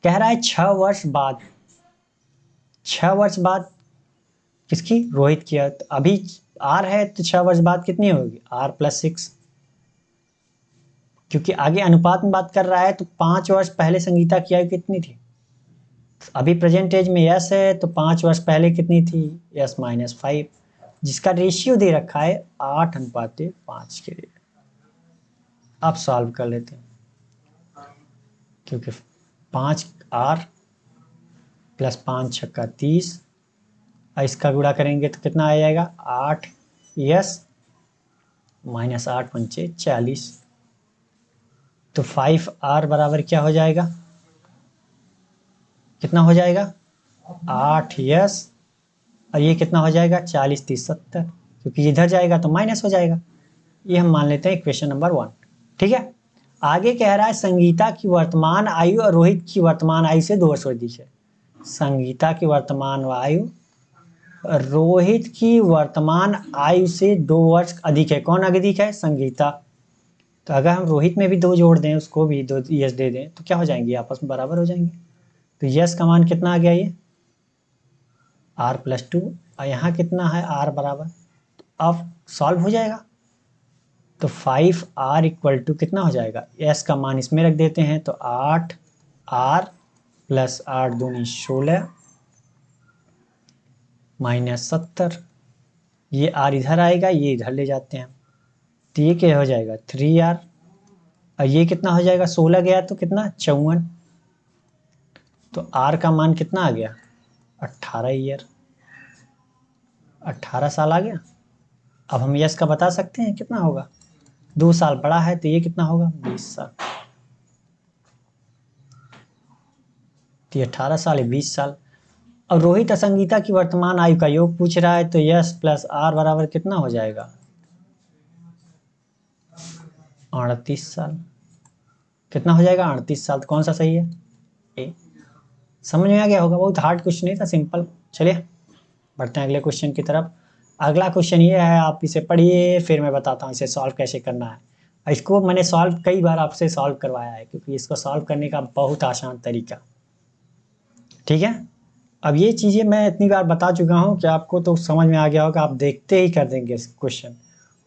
कह रहा है 6 वर्ष बाद, 6 वर्ष बाद किसकी, रोहित की, तो अभी आर है तो 6 वर्ष बाद कितनी होगी R+6, क्योंकि आगे अनुपात में बात कर रहा है तो 5 वर्ष पहले संगीता की आयु कितनी थी, अभी प्रेजेंट एज में यस है तो 5 वर्ष पहले कितनी थी S-5, जिसका रेशियो दे रखा है 8:5 के लिए। अब सॉल्व कर लेते हैं, क्योंकि 5R प्लस 5 छक्का 30, और इसका गुणा करेंगे तो कितना आ जाएगा 8S माइनस 8 पंचे 40। तो 5R बराबर क्या हो जाएगा, कितना हो जाएगा 8S, और ये कितना हो जाएगा 40 30 70, क्योंकि इधर जाएगा तो माइनस हो जाएगा। ये हम मान लेते हैं इक्वेशन नंबर 1। ठीक है, आगे कह रहा है संगीता की वर्तमान आयु और रोहित की वर्तमान आयु से 2 वर्ष अधिक है। संगीता की वर्तमान आयु रोहित की वर्तमान आयु से 2 वर्ष अधिक है। कौन अधिक है, संगीता। तो अगर हम रोहित में भी 2 जोड़ दें, उसको भी 2 यस दे दें, तो क्या हो जाएंगे, आपस में बराबर हो जाएंगे। तो यस का मान कितना आ गया, ये R प्लस 2, और यहाँ कितना है R बराबर, तो अब सॉल्व हो जाएगा। तो 5R इक्वल टू कितना हो जाएगा, S का मान इसमें रख देते हैं, तो 8R प्लस 8 दूनी 16 माइनस 70, ये R इधर आएगा, ये इधर ले जाते हैं, तो ये क्या हो जाएगा 3R, और ये कितना हो जाएगा 16 गया तो कितना 54, तो R का मान कितना आ गया 18 ईयर, 18 साल आ गया। अब हम यस का बता सकते हैं कितना होगा, 2 साल बड़ा है तो ये कितना होगा 20 साल, तो ये 18 साल है 20 साल। अब रोहित और संगीता की वर्तमान आयु का योग पूछ रहा है, तो यस प्लस आर बराबर कितना हो जाएगा 38 साल। कितना हो जाएगा 38 साल, तो कौन सा सही है, ए। समझ में आ गया होगा, बहुत हार्ड क्वेश्चन नहीं था, सिंपल। चलिए बढ़ते हैं अगले क्वेश्चन की तरफ। अगला क्वेश्चन ये है, आप इसे पढ़िए, फिर मैं बताता हूँ इसे सॉल्व कैसे करना है। इसको मैंने सॉल्व कई बार आपसे सॉल्व करवाया है, क्योंकि इसको सॉल्व करने का बहुत आसान तरीका। ठीक है, अब ये चीज़ें मैं इतनी बार बता चुका हूँ कि आपको तो समझ में आ गया होगा, आप देखते ही कर देंगे इस क्वेश्चन।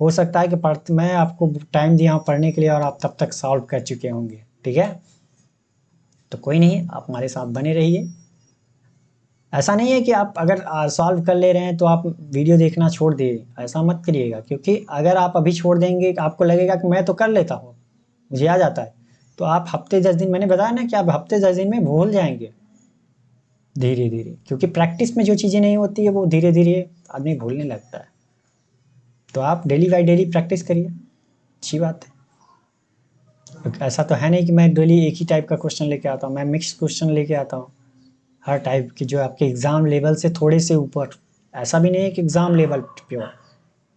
हो सकता है कि मैं आपको टाइम दिया हूँ पढ़ने के लिए और आप तब तक सॉल्व कर चुके होंगे। ठीक है, तो कोई नहीं, आप हमारे साथ बने रहिए। ऐसा नहीं है कि आप अगर सॉल्व कर ले रहे हैं तो आप वीडियो देखना छोड़ दिए, ऐसा मत करिएगा, क्योंकि अगर आप अभी छोड़ देंगे, आपको लगेगा कि मैं तो कर लेता हूँ, मुझे आ जाता है, तो आप हफ्ते 10 दिन, मैंने बताया ना कि आप हफ्ते 10 दिन में भूल जाएंगे धीरे धीरे, क्योंकि प्रैक्टिस में जो चीज़ें नहीं होती है वो धीरे धीरे आदमी भूलने लगता है। तो आप डेली बाई डेली प्रैक्टिस करिए, अच्छी बात है। ऐसा तो है नहीं कि मैं डेली एक ही टाइप का क्वेश्चन लेके आता हूँ, मैं मिक्स क्वेश्चन लेके आता हूँ, हर टाइप की, जो आपके एग्ज़ाम लेवल से थोड़े से ऊपर। ऐसा भी नहीं है कि exam level pure,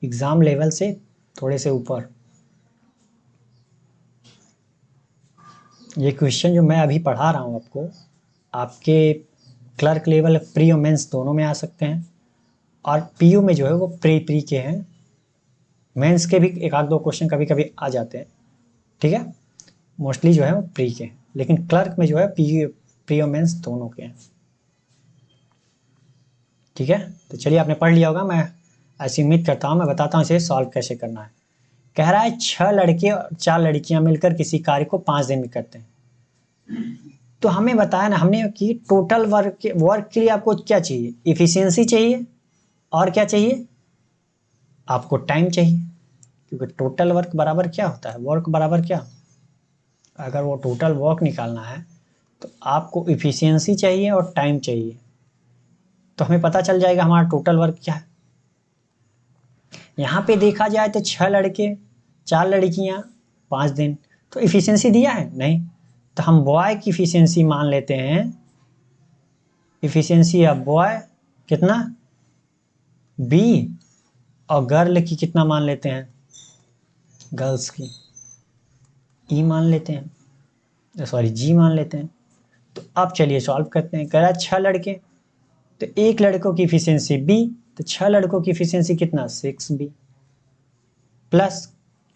exam level से थोड़े से ऊपर। ये क्वेश्चन जो मैं अभी पढ़ा रहा हूँ आपको, आपके क्लर्क लेवल, प्री और मेंस दोनों में आ सकते हैं, और पीयू में जो है वो प्री के हैं, मेंस के भी एक आध दो क्वेश्चन कभी कभी आ जाते हैं। ठीक है, मोस्टली जो है वो प्री के हैं, लेकिन क्लर्क में जो है प्री और मेंस दोनों के हैं। ठीक है, तो चलिए आपने पढ़ लिया होगा, मैं ऐसी उम्मीद करता हूँ। मैं बताता हूँ इसे सॉल्व कैसे करना है। कह रहा है 6 लड़के और 4 लड़कियां मिलकर किसी कार्य को 5 दिन में करते हैं। तो हमें बताया ना हमने कि टोटल वर्क के लिए आपको क्या चाहिए, इफिशियंसी चाहिए, और क्या चाहिए, आपको टाइम चाहिए। क्योंकि टोटल वर्क बराबर क्या होता है, वर्क बराबर क्या, अगर वो टोटल वर्क निकालना है तो आपको इफिशियंसी चाहिए और टाइम चाहिए। तो हमें पता चल जाएगा हमारा टोटल वर्क क्या है। यहाँ पे देखा जाए तो 6 लड़के 4 लड़कियाँ 5 दिन, तो इफिशियंसी दिया है नहीं, तो हम बॉय की इफिशियंसी मान लेते हैं। इफिशियंसी ऑफ बॉय कितना B, और गर्ल की कितना मान लेते हैं, गर्ल्स की E मान लेते हैं, सॉरी G मान लेते हैं। तो अब चलिए सॉल्व करते हैं। कह रहा है 6 लड़के, तो एक लड़कों की इफिशियंसी B, तो 6 लड़कों की इफिशियंसी कितना 6B, प्लस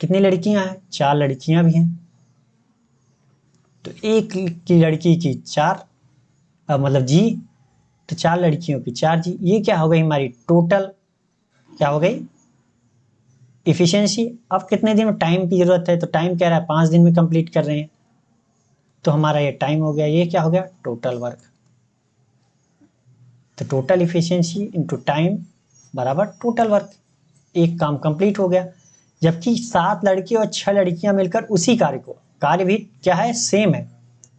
कितनी लड़कियां हैं 4 लड़कियां भी हैं, तो एक की लड़की की 4 मतलब G, तो 4 लड़कियों की 4G। ये क्या हो गई हमारी टोटल, क्या हो गई इफिशियंसी। अब कितने दिन में टाइम की जरूरत है, तो टाइम कह रहा है 5 दिन में कंप्लीट कर रहे हैं, तो हमारा ये टाइम हो गया, ये क्या हो गया टोटल वर्क। तो टोटल इफिशियंसी इंटू टाइम बराबर टोटल वर्क, एक काम कंप्लीट हो गया। जबकि 7 लड़के और 6 लड़कियां मिलकर उसी कार्य भी क्या है, सेम है,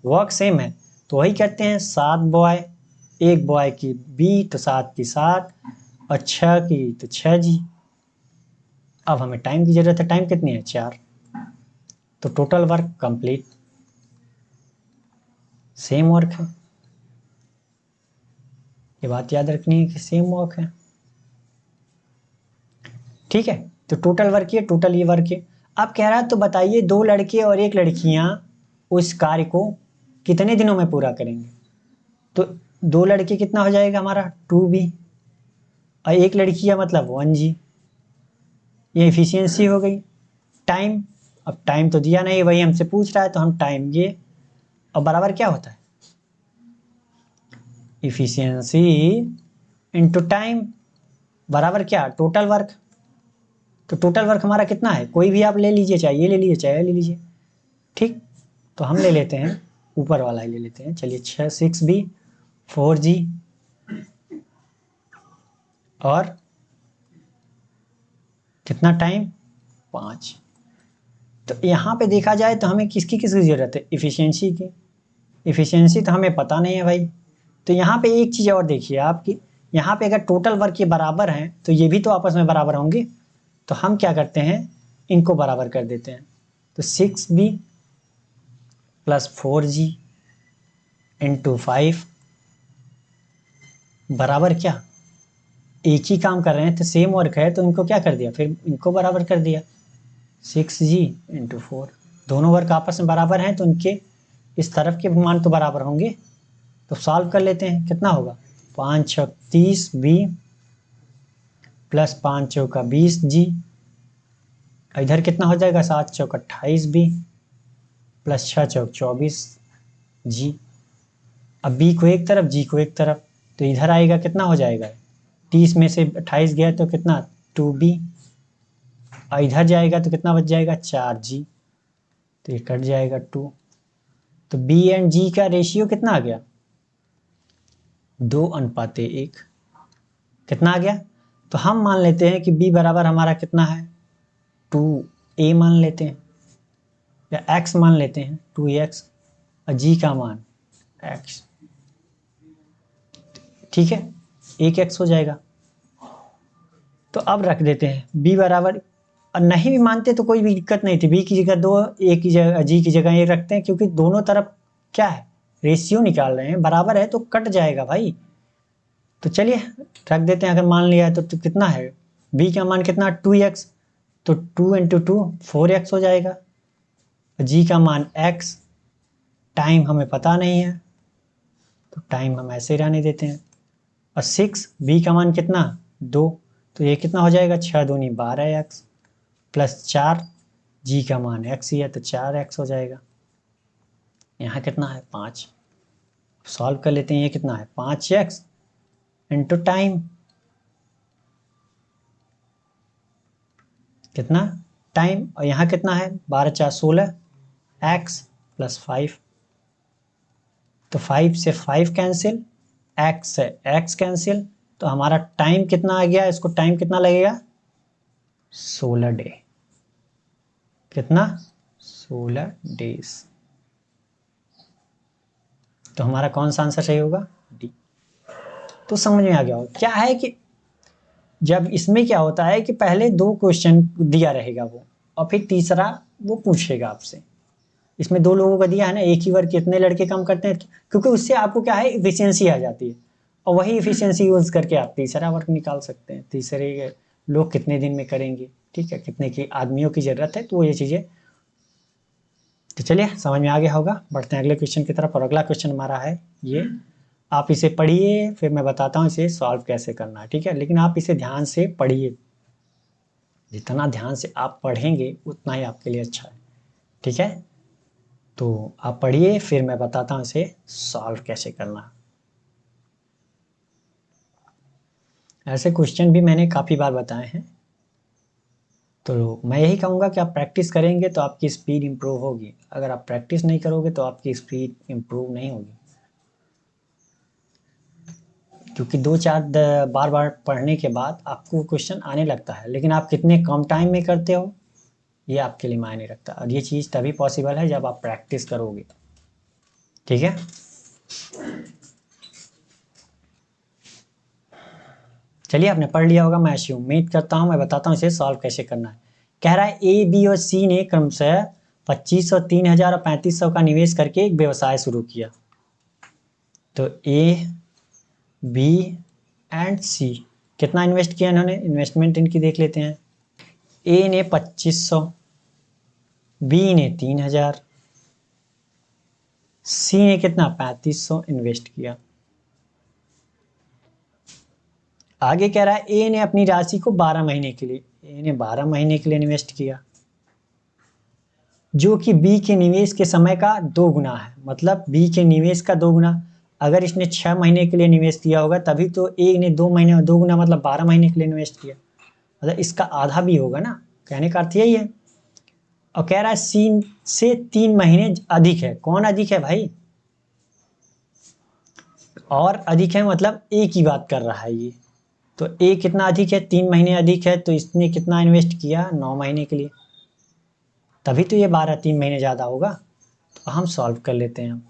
वर्क सेम है, तो वही कहते हैं 7 बॉय, 1 बॉय की बी, तो 7 की 7 और 6 की तो 6 जी। अब हमें टाइम की जरूरत है, टाइम कितनी है, 4, तो total work complete, same work है, ये बात याद रखनी है कि सेम वर्क है। ठीक है, तो टोटल वर्क ये, टोटल ये वर्क है। अब कह रहा है तो बताइए 2 लड़के और 1 लड़कियां उस कार्य को कितने दिनों में पूरा करेंगे। तो 2 लड़के कितना हो जाएगा हमारा, 2b, और 1 लड़कियां मतलब 1g, ये इफिशियंसी हो गई। टाइम, अब टाइम तो दिया नहीं, वही हमसे पूछ रहा है तो हम टाइम ये, और बराबर क्या होता है, इफिशियंसी इंटू टाइम बराबर क्या, टोटल वर्क। तो टोटल वर्क हमारा कितना है, कोई भी आप ले लीजिए, चाहे ये ले लीजिए चाहे ये ले लीजिए। ठीक, तो हम ले लेते हैं ऊपर वाला ही ले लेते हैं, चलिए 6b 4g और कितना टाइम, 5। तो यहाँ पे देखा जाए तो हमें किसकी किसकी जरूरत है, इफिशियंसी की। इफिशियंसी तो हमें पता नहीं है भाई। तो यहाँ पे एक चीज और देखिए आपकी, यहाँ पे अगर टोटल वर्क ये बराबर हैं तो ये भी तो आपस में बराबर होंगे, तो हम क्या करते हैं, इनको बराबर कर देते हैं। तो 6b प्लस 4g इंटू 5 बराबर क्या, एक ही काम कर रहे हैं तो सेम वर्क है, तो इनको क्या कर दिया, फिर इनको बराबर कर दिया, 6g इंटू 4। दोनों वर्क आपस में बराबर हैं तो उनके इस तरफ के मान तो बराबर होंगे। तो सॉल्व कर लेते हैं, कितना होगा, 5 छक 30b प्लस 5 चौका 20g, इधर कितना हो जाएगा, 7 चौक 28b प्लस 6 चौक 24g। अब b को एक तरफ, g को एक तरफ, तो इधर आएगा कितना हो जाएगा, 30 में से 28 गया तो कितना, 2b, और इधर जाएगा तो कितना बच जाएगा, 4g, तो ये कट जाएगा 2। तो b एंड g का रेशियो कितना आ गया, 2:1। कितना आ गया, तो हम मान लेते हैं कि b बराबर हमारा कितना है, 2a मान लेते हैं, या x मान लेते हैं 2x, और g का मान x। ठीक है, एक x हो जाएगा। तो अब रख देते हैं b बराबर, और नहीं भी मानते तो कोई भी दिक्कत नहीं थी, b की जगह 2, a की जगह, g की जगह 1 रखते हैं, क्योंकि दोनों तरफ क्या है, रेशियो निकाल रहे हैं, बराबर है तो कट जाएगा भाई। तो चलिए रख देते हैं, अगर मान लिया है तो कितना है, b का मान कितना, 2x, तो 2 इंटू 2 4x हो जाएगा, g का मान x, टाइम हमें पता नहीं है तो टाइम हम ऐसे रहने देते हैं, और 6, b का मान कितना, 2, तो ये कितना हो जाएगा, 6 दूनी 12x प्लस 4, g का मान x ही है तो 4x हो जाएगा। यहाँ कितना है, 5, सॉल्व कर लेते हैं, ये कितना है, 5x इंटू टाइम, कितना टाइम, और यहाँ कितना है, 12 4 16, x प्लस 5, तो 5 से 5 कैंसिल, x से x कैंसिल, तो हमारा टाइम कितना आ गया, इसको टाइम कितना लगेगा, 16 डे, कितना, 16 डेज। तो हमारा कौन सा आंसर सही होगा, डी। तो समझ में आ गया हो, क्या है कि जब इसमें क्या होता है कि पहले 2 क्वेश्चन दिया रहेगा वो, और फिर तीसरा वो पूछेगा आपसे। इसमें 2 लोगों का दिया है ना, एक ही वर्क कितने लड़के काम करते हैं, क्योंकि उससे आपको क्या है, इफिशियंसी आ जाती है, और वही इफिशियंसी यूज करके आप तीसरा वर्क निकाल सकते हैं, तीसरे लोग कितने दिन में करेंगे, ठीक है, कितने की आदमियों की जरूरत है, तो वो ये चीजें। तो चलिए समझ में आ गया होगा, बढ़ते हैं अगले क्वेश्चन की तरफ। और अगला क्वेश्चन हमारा है ये, आप इसे पढ़िए फिर मैं बताता हूँ इसे सॉल्व कैसे करना है, ठीक है, लेकिन आप इसे ध्यान से पढ़िए, जितना ध्यान से आप पढ़ेंगे उतना ही आपके लिए अच्छा है, ठीक है। तो आप पढ़िए फिर मैं बताता हूँ इसे सॉल्व कैसे करना है। ऐसे क्वेश्चन भी मैंने काफ़ी बार बताए हैं, तो मैं यही कहूँगा कि आप प्रैक्टिस करेंगे तो आपकी स्पीड इम्प्रूव होगी, अगर आप प्रैक्टिस नहीं करोगे तो आपकी स्पीड इम्प्रूव नहीं होगी, क्योंकि 2 4 बार बार पढ़ने के बाद आपको क्वेश्चन आने लगता है, लेकिन आप कितने कम टाइम में करते हो ये आपके लिए मायने रखता है, और ये चीज़ तभी पॉसिबल है जब आप प्रैक्टिस करोगे। ठीक है, चलिए आपने पढ़ लिया होगा, मैं ऐसी उम्मीद करता हूँ। मैं बताता हूँ इसे सॉल्व कैसे करना है। कह रहा है ए, बी और सी ने क्रमशः 2500, 3000 और 3500 का निवेश करके एक व्यवसाय शुरू किया। तो ए, बी एंड सी कितना इन्वेस्ट किया इन्होंने, इन्वेस्टमेंट इनकी देख लेते हैं। ए ने 2500, बी ने 3000, सी ने कितना 3500 इन्वेस्ट किया। आगे कह रहा है ए ने अपनी राशि को 12 महीने के लिए, ए ने 12 महीने के लिए इन्वेस्ट किया, जो कि बी के निवेश के समय का 2 गुना है। मतलब बी के निवेश का 2 गुना, अगर इसने 6 महीने के लिए निवेश किया होगा तभी तो ए ने 2 महीने में 2 गुना मतलब 12 महीने के लिए इन्वेस्ट किया, मतलब इसका आधा भी होगा ना, कहने का अर्थ यही है। और कह रहा है सी से 3 महीने अधिक है। कौन अधिक है भाई, और अधिक है मतलब ए की बात कर रहा है ये। तो ए कितना अधिक है, 3 महीने अधिक है, तो इसने कितना इन्वेस्ट किया 9 महीने के लिए, तभी तो ये 12 3 महीने ज़्यादा होगा। तो हम सॉल्व कर लेते हैं।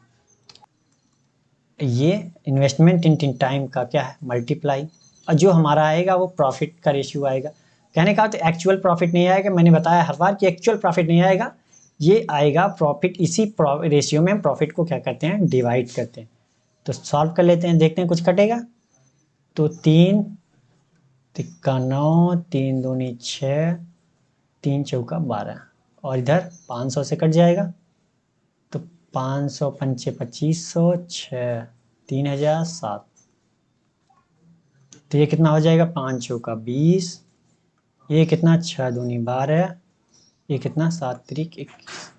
ये इन्वेस्टमेंट इन टाइम का क्या है मल्टीप्लाई, और जो हमारा आएगा वो प्रॉफिट का रेशियो आएगा। कहने का तो एक्चुअल प्रॉफिट नहीं आएगा, मैंने बताया हर बार कि एक्चुअल प्रॉफिट नहीं आएगा, ये आएगा प्रॉफिट। इसी रेशियो में हम प्रॉफिट को क्या करते हैं, डिवाइड करते हैं। तो सॉल्व कर लेते हैं, देखते हैं कुछ कटेगा। तो 3 तिक्का 9, 3 दूनी 6, 3 चौका 12, और इधर 500 से कट जाएगा। तो 500 पंचे 2500, 6, 3007। तो ये कितना हो जाएगा, 5 चौका 20, ये कितना 6 दूनी 12, ये कितना 7 त्रिक 21।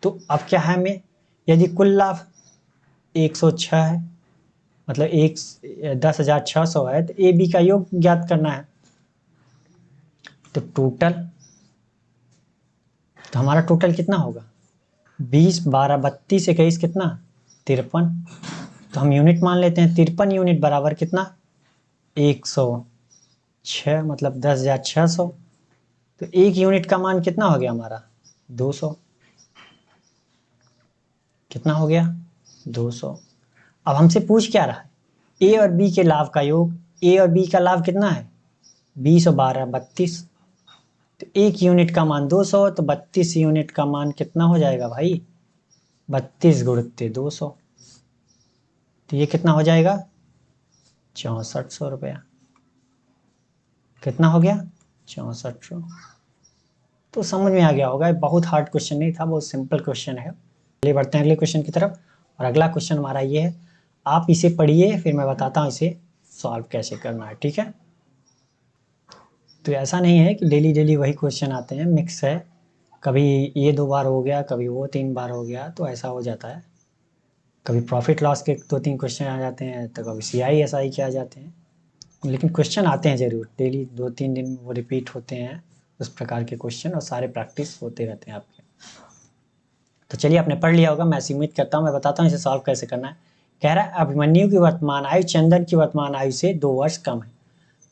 तो अब क्या है हमें, यदि कुल लाभ 106 है, मतलब 10,600 है, तो ए बी का योग ज्ञात करना है। तो टोटल, तो हमारा टोटल कितना होगा, 20, 12, 32, 21 कितना 53। तो हम यूनिट मान लेते हैं, 53 यूनिट बराबर कितना 106, मतलब 10,600। तो एक यूनिट का मान कितना हो गया हमारा 200, कितना हो गया 200। अब हमसे पूछ क्या रहा है, ए और बी के लाभ का योग। ए और बी का लाभ कितना है 20 और 12 32। तो एक यूनिट का मान 200, तो 32 यूनिट का मान कितना हो जाएगा भाई 32 गुणित 200। तो ये कितना हो जाएगा 6400 रुपया। कितना हो गया 6400। तो समझ में आ गया होगा, बहुत हार्ड क्वेश्चन नहीं था, बहुत सिंपल क्वेश्चन है। चलिए बढ़ते हैं अगले क्वेश्चन की तरफ। और अगला क्वेश्चन हमारा ये है, आप इसे पढ़िए फिर मैं बताता हूँ इसे सॉल्व कैसे करना है। ठीक है, तो ऐसा नहीं है कि डेली डेली वही क्वेश्चन आते हैं, मिक्स है, कभी ये 2 बार हो गया, कभी वो 3 बार हो गया, तो ऐसा हो जाता है। कभी प्रॉफिट लॉस के 2-3 क्वेश्चन आ जाते हैं, तो कभी CI SI के आ जाते हैं, लेकिन क्वेश्चन आते हैं जरूर, डेली 2-3 दिन वो रिपीट होते हैं उस प्रकार के क्वेश्चन, और सारे प्रैक्टिस होते रहते हैं आपके। तो चलिए आपने पढ़ लिया होगा, मैं ऐसी उम्मीद करता हूँ। मैं बताता हूँ इसे सॉल्व कैसे करना है। कह रहा है अभिमन्यु की वर्तमान आयु चंदन की वर्तमान आयु से 2 वर्ष कम है।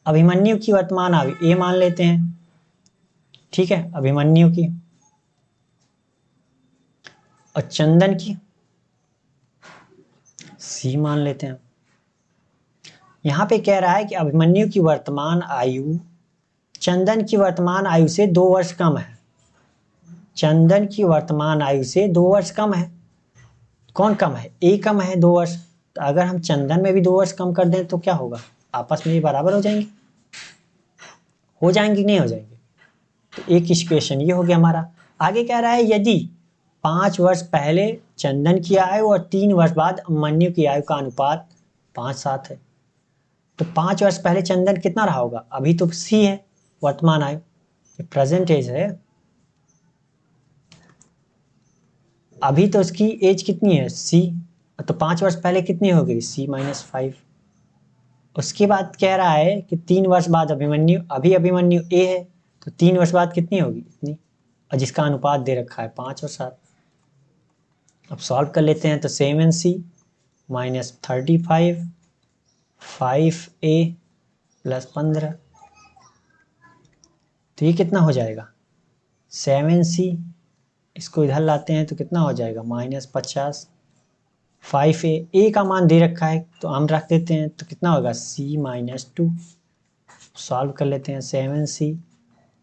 अभिमन्यु की वर्तमान आयु ए मान लेते हैं, ठीक है, अभिमन्यु की, और चंदन की सी मान लेते हैं। यहाँ पे कह रहा है कि अभिमन्यु की वर्तमान आयु चंदन की वर्तमान आयु से 2 वर्ष कम है। चंदन की वर्तमान आयु से 2 वर्ष कम है। कौन कम है, ए कम है 2 वर्ष। तो अगर हम चंदन में भी 2 वर्ष कम कर दें तो क्या होगा, आपस में ये बराबर हो जाएंगे, हो जाएंगे नहीं हो जाएंगे। तो एक इक्वेशन ये हो गया हमारा। आगे कह रहा है यदि 5 वर्ष पहले चंदन की आयु और 3 वर्ष बाद अभिमन्यु की आयु का अनुपात 5:7 है, तो 5 वर्ष पहले चंदन कितना रहा होगा, अभी तो सी है वर्तमान आयु, प्रेजेंट एज है, अभी तो उसकी एज कितनी है सी, तो 5 वर्ष पहले कितनी हो गई C-5। उसके बाद कह रहा है कि 3 वर्ष बाद अभिमन्यु, अभी अभिमन्यु ए है, तो 3 वर्ष बाद कितनी होगी इतनी, और जिसका अनुपात दे रखा है 5 और 7। अब सॉल्व कर लेते हैं, तो 7C -35 5A + 15, तो ये कितना हो जाएगा 7c, इसको इधर लाते हैं तो कितना हो जाएगा -50। 5a का मान दे रखा है तो हम रख देते हैं तो कितना होगा c-2। सॉल्व कर लेते हैं 7c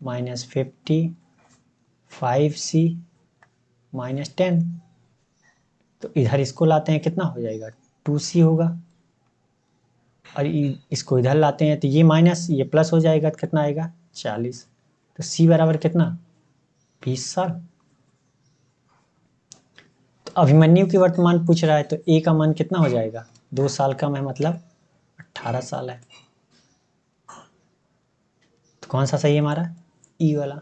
-50 5c -10, तो इधर इसको लाते हैं कितना हो जाएगा 2c होगा, और इसको इधर लाते हैं तो ये माइनस ये प्लस हो जाएगा तो कितना आएगा 40। तो c बराबर कितना 20 साल। तो अभिमन्यु की वर्तमान पूछ रहा है तो a का मान कितना हो जाएगा 2 साल कम है मतलब 18 साल है। तो कौन सा सही है हमारा ई वाला।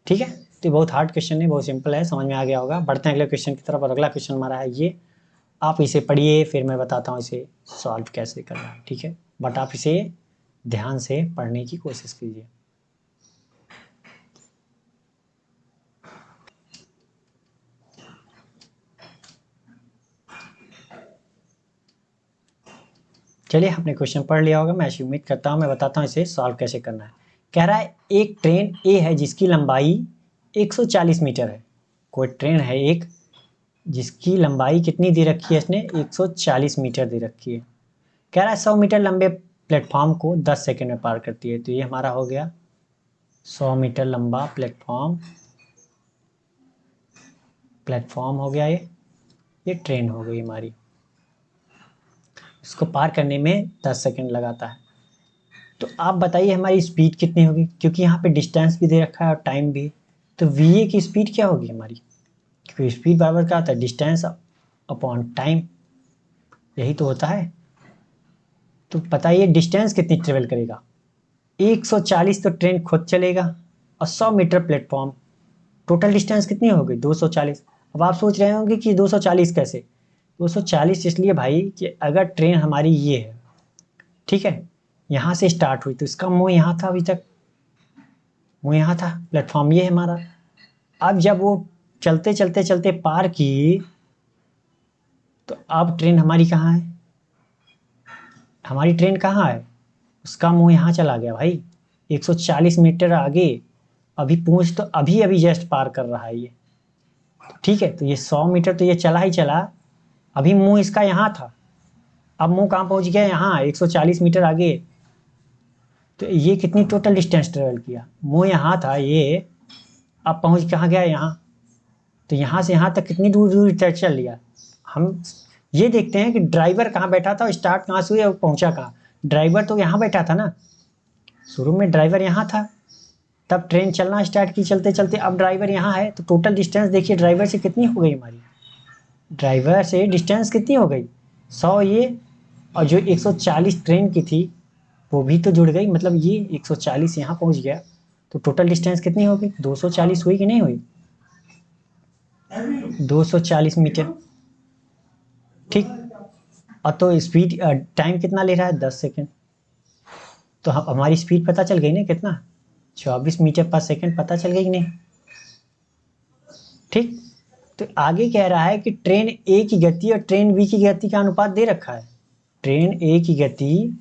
ठीक है, तो बहुत हार्ड क्वेश्चन है, बहुत सिंपल है, समझ में आ गया होगा। बढ़ते हैं अगले क्वेश्चन की तरफ। और अगला क्वेश्चन हमारा है ये, आप इसे पढ़िए फिर मैं बताता हूँ इसे सॉल्व कैसे करना है। ठीक है, बट आप इसे ध्यान से पढ़ने की कोशिश कीजिए। चलिए, आपने क्वेश्चन पढ़ लिया होगा, मैं ऐसी उम्मीद करता हूँ। मैं बताता हूँ इसे सॉल्व कैसे करना है। कह रहा है एक ट्रेन ए है जिसकी लंबाई 140 मीटर है। कोई ट्रेन है एक जिसकी लंबाई कितनी दे रखी है इसने 140 मीटर दे रखी है। कह रहा है 100 मीटर लंबे प्लेटफॉर्म को 10 सेकंड में पार करती है। तो ये हमारा हो गया 100 मीटर लंबा प्लेटफॉर्म हो गया। ये ट्रेन हो गई हमारी। इसको पार करने में 10 सेकंड लगाता है। तो आप बताइए हमारी स्पीड कितनी होगी, क्योंकि यहाँ पे डिस्टेंस भी दे रखा है और टाइम भी। तो वी ए की स्पीड क्या होगी हमारी, क्योंकि स्पीड बराबर क्या होता है डिस्टेंस अपॉन टाइम, यही तो होता है। तो बताइए डिस्टेंस कितनी ट्रेवल करेगा 140 तो ट्रेन खुद चलेगा और 100 मीटर प्लेटफॉर्म, टोटल डिस्टेंस कितनी हो गई 240। अब आप सोच रहे होंगे कि 240 कैसे। 240 इसलिए भाई कि अगर ट्रेन हमारी ये है, ठीक है, यहाँ से स्टार्ट हुई तो इसका मुंह यहाँ था, अभी तक मुंह यहाँ था, प्लेटफॉर्म ये है हमारा। अब जब वो चलते चलते चलते पार की तो अब ट्रेन हमारी कहाँ है, हमारी ट्रेन कहाँ है, उसका मुंह यहाँ चला गया भाई 140 मीटर आगे। अभी पूंछ तो अभी अभी जस्ट पार कर रहा है ये, ठीक है। तो ये 100 मीटर तो ये चला ही चला, अभी मुंह इसका यहाँ था, अब मुंह कहाँ पहुंच गया यहाँ 140 मीटर आगे। तो ये कितनी टोटल डिस्टेंस ट्रेवल किया, मुंह यहाँ था ये, अब पहुंच कहाँ गया यहाँ। तो यहाँ से यहाँ तक कितनी दूर दूर तक चल लिया। हम ये देखते हैं कि ड्राइवर कहाँ बैठा था, स्टार्ट कहाँ से हुई और पहुंचा कहाँ। ड्राइवर तो यहाँ बैठा था ना, शुरू में ड्राइवर यहाँ था, तब ट्रेन चलना स्टार्ट की चलते चलते, अब ड्राइवर यहाँ है। तो टोटल डिस्टेंस देखिए ड्राइवर से कितनी हो गई हमारी, ड्राइवर से डिस्टेंस कितनी हो गई 100 ये, और जो 140 ट्रेन की थी वो भी तो जुड़ गई, मतलब ये 140 यहाँ पहुँच गया। तो टोटल डिस्टेंस कितनी हो गई 240 हुई कि नहीं हुई 240 मीटर, ठीक। और तो स्पीड टाइम कितना ले रहा है 10 सेकेंड। तो हमारी स्पीड पता चल गई ना कितना 24 मीटर पर सेकेंड, पता चल गई कि नहीं, ठीक। तो आगे कह रहा है कि ट्रेन ए की गति और ट्रेन बी की गति का अनुपात दे रखा है। ट्रेन ए की गति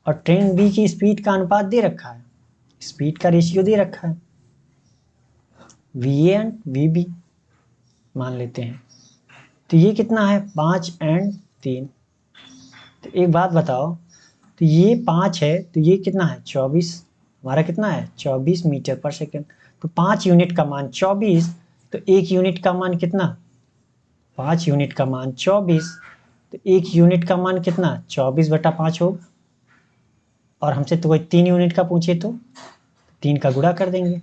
और ट्रेन बी की स्पीड का अनुपात दे रखा है, स्पीड का रेशियो दे रखा है, V A and V B मान लेते हैं। तो ये कितना है 5 एंड 3। तो एक बात बताओ, तो ये 5 है तो ये कितना है 24, हमारा कितना है 24 मीटर पर सेकेंड। तो 5 यूनिट का मान 24, तो 1 यूनिट का मान कितना 5 यूनिट का मान 24, तो 1 यूनिट का मान कितना 24/5 होगा। और हमसे तो कोई 3 यूनिट का पूछे तो 3 का गुणा कर देंगे,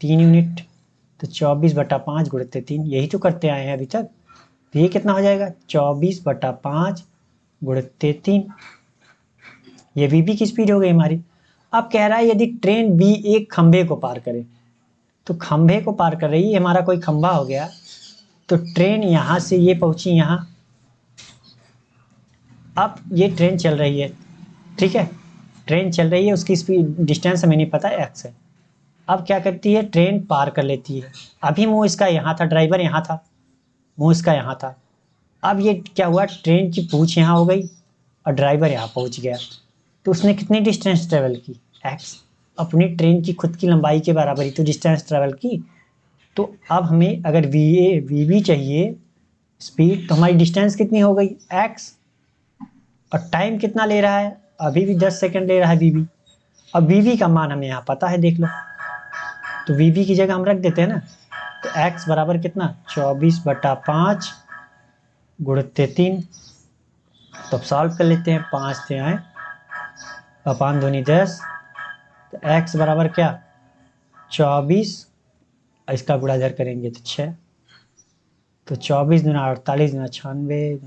3 यूनिट तो 24/5 गुणित 3, यही तो करते आए हैं अभी तक। तो ये कितना हो जाएगा 24/5 गुणित 3, ये वीबी की स्पीड हो गई हमारी। अब कह रहा है यदि ट्रेन बी एक खंभे को पार करे, तो खंभे को पार कर रही है, हमारा कोई खंभा हो गया, तो ट्रेन यहाँ से ये पहुंची यहाँ, अब ये ट्रेन चल रही है, ठीक है, ट्रेन चल रही है, उसकी स्पीड डिस्टेंस हमें नहीं पता एक्स है। अब क्या करती है ट्रेन पार कर लेती है, अभी मुंह इसका यहाँ था, ड्राइवर यहाँ था, मुंह इसका यहाँ था। अब ये क्या हुआ ट्रेन की पूंछ यहाँ हो गई और ड्राइवर यहाँ पहुँच गया, तो उसने कितनी डिस्टेंस ट्रेवल की एक्स। अपनी ट्रेन की खुद की लंबाई के बराबर ही तो डिस्टेंस ट्रेवल की। तो अब हमें अगर वी बी चाहिए स्पीड, तो हमारी डिस्टेंस कितनी हो गई x, और टाइम कितना ले रहा है, अभी भी 10 सेकंड ले रहा है वी बी। अब वी बी का मान हमें यहाँ पता है, देख लो, तो वी बी की जगह हम रख देते हैं ना, तो x बराबर कितना 24/5 गुणित 3। तो अब सॉल्व कर लेते हैं, 5 से आए अपान दूनी 10, तो x बराबर क्या 24, इसका गुणा इधर करेंगे तो 6, तो 24 दूना 48 दूना 96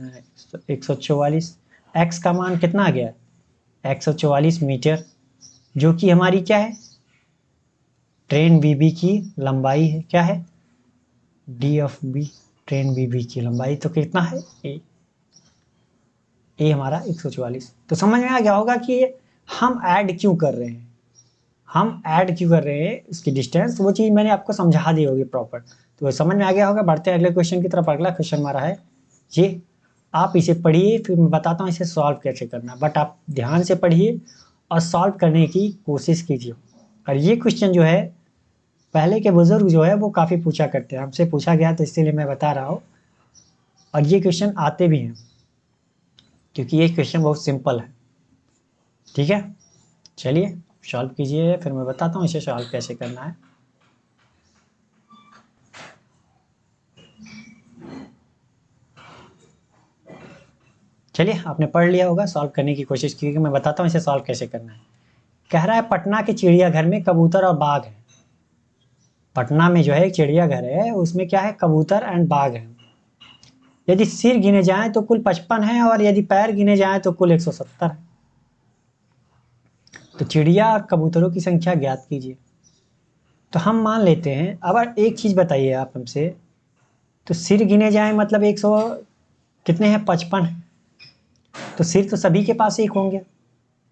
144। x का मान कितना आ गया 144 मीटर, जो कि हमारी क्या है ट्रेन बीबी की लंबाई है। क्या है डी ऑफ बी, ट्रेन बीबी की लंबाई तो कितना है ए हमारा 144। तो समझ में आ गया होगा कि हम ऐड क्यों कर रहे हैं, हम ऐड क्यों कर रहे हैं इसकी डिस्टेंस, वो चीज़ मैंने आपको समझा दी होगी प्रॉपर। तो समझ में आ गया होगा। बढ़ते हैं अगले क्वेश्चन की तरफ। अगला क्वेश्चन हमारा है ये, आप इसे पढ़िए फिर मैं बताता हूँ इसे सॉल्व कैसे करना, बट आप ध्यान से पढ़िए और सॉल्व करने की कोशिश कीजिए। और ये क्वेश्चन जो है पहले के बुजुर्ग जो है वो काफ़ी पूछा करते हैं, हमसे पूछा गया तो इसीलिए मैं बता रहा हूँ, और ये क्वेश्चन आते भी हैं क्योंकि ये क्वेश्चन बहुत सिंपल है। ठीक है, चलिए सॉल्व कीजिए फिर मैं बताता हूँ इसे सॉल्व कैसे करना है। चलिए आपने पढ़ लिया होगा, सॉल्व करने की कोशिश कीजिए, मैं बताता हूँ इसे सॉल्व कैसे करना है। कह रहा है पटना के चिड़ियाघर में कबूतर और बाघ है। पटना में जो है एक चिड़ियाघर है, उसमें क्या है कबूतर एंड बाघ है। यदि सिर गिने जाएं तो कुल 55 है, और यदि पैर गिने जाएं तो कुल 170 है। तो चिड़िया और कबूतरों की संख्या ज्ञात कीजिए। तो हम मान लेते हैं, अब एक चीज बताइए आप हमसे, तो सिर गिने जाएं मतलब 100 कितने हैं 55, तो सिर तो सभी के पास एक होंगे।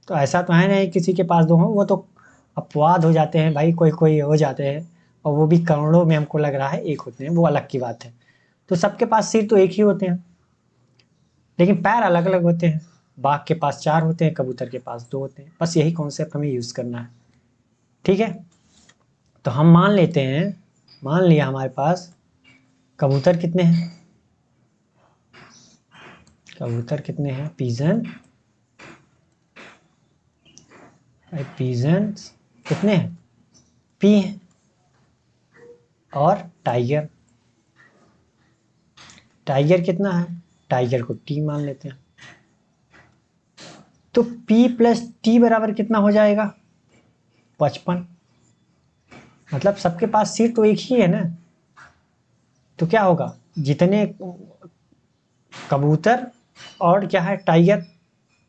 तो ऐसा तो है नहीं किसी के पास दो हों, वो तो अपवाद हो जाते हैं भाई, कोई कोई हो जाते हैं, और वो भी करोड़ों में हमको लग रहा है एक होते हैं, वो अलग की बात है। तो सबके पास सिर तो एक ही होते हैं, लेकिन पैर अलग अलग होते हैं। बाघ के पास 4 होते हैं, कबूतर के पास 2 होते हैं। बस यही कॉन्सेप्ट हमें यूज करना है। ठीक है, तो हम मान लेते हैं, मान लिया हमारे पास कबूतर कितने हैं, कबूतर कितने हैं पीजन, पीजन कितने हैं पी हैं, और टाइगर, टाइगर कितना है, टाइगर को टी मान लेते हैं। तो P प्लस टी बराबर कितना हो जाएगा 55, मतलब सबके पास सिर तो एक ही है ना। तो क्या होगा जितने कबूतर और क्या है टाइगर,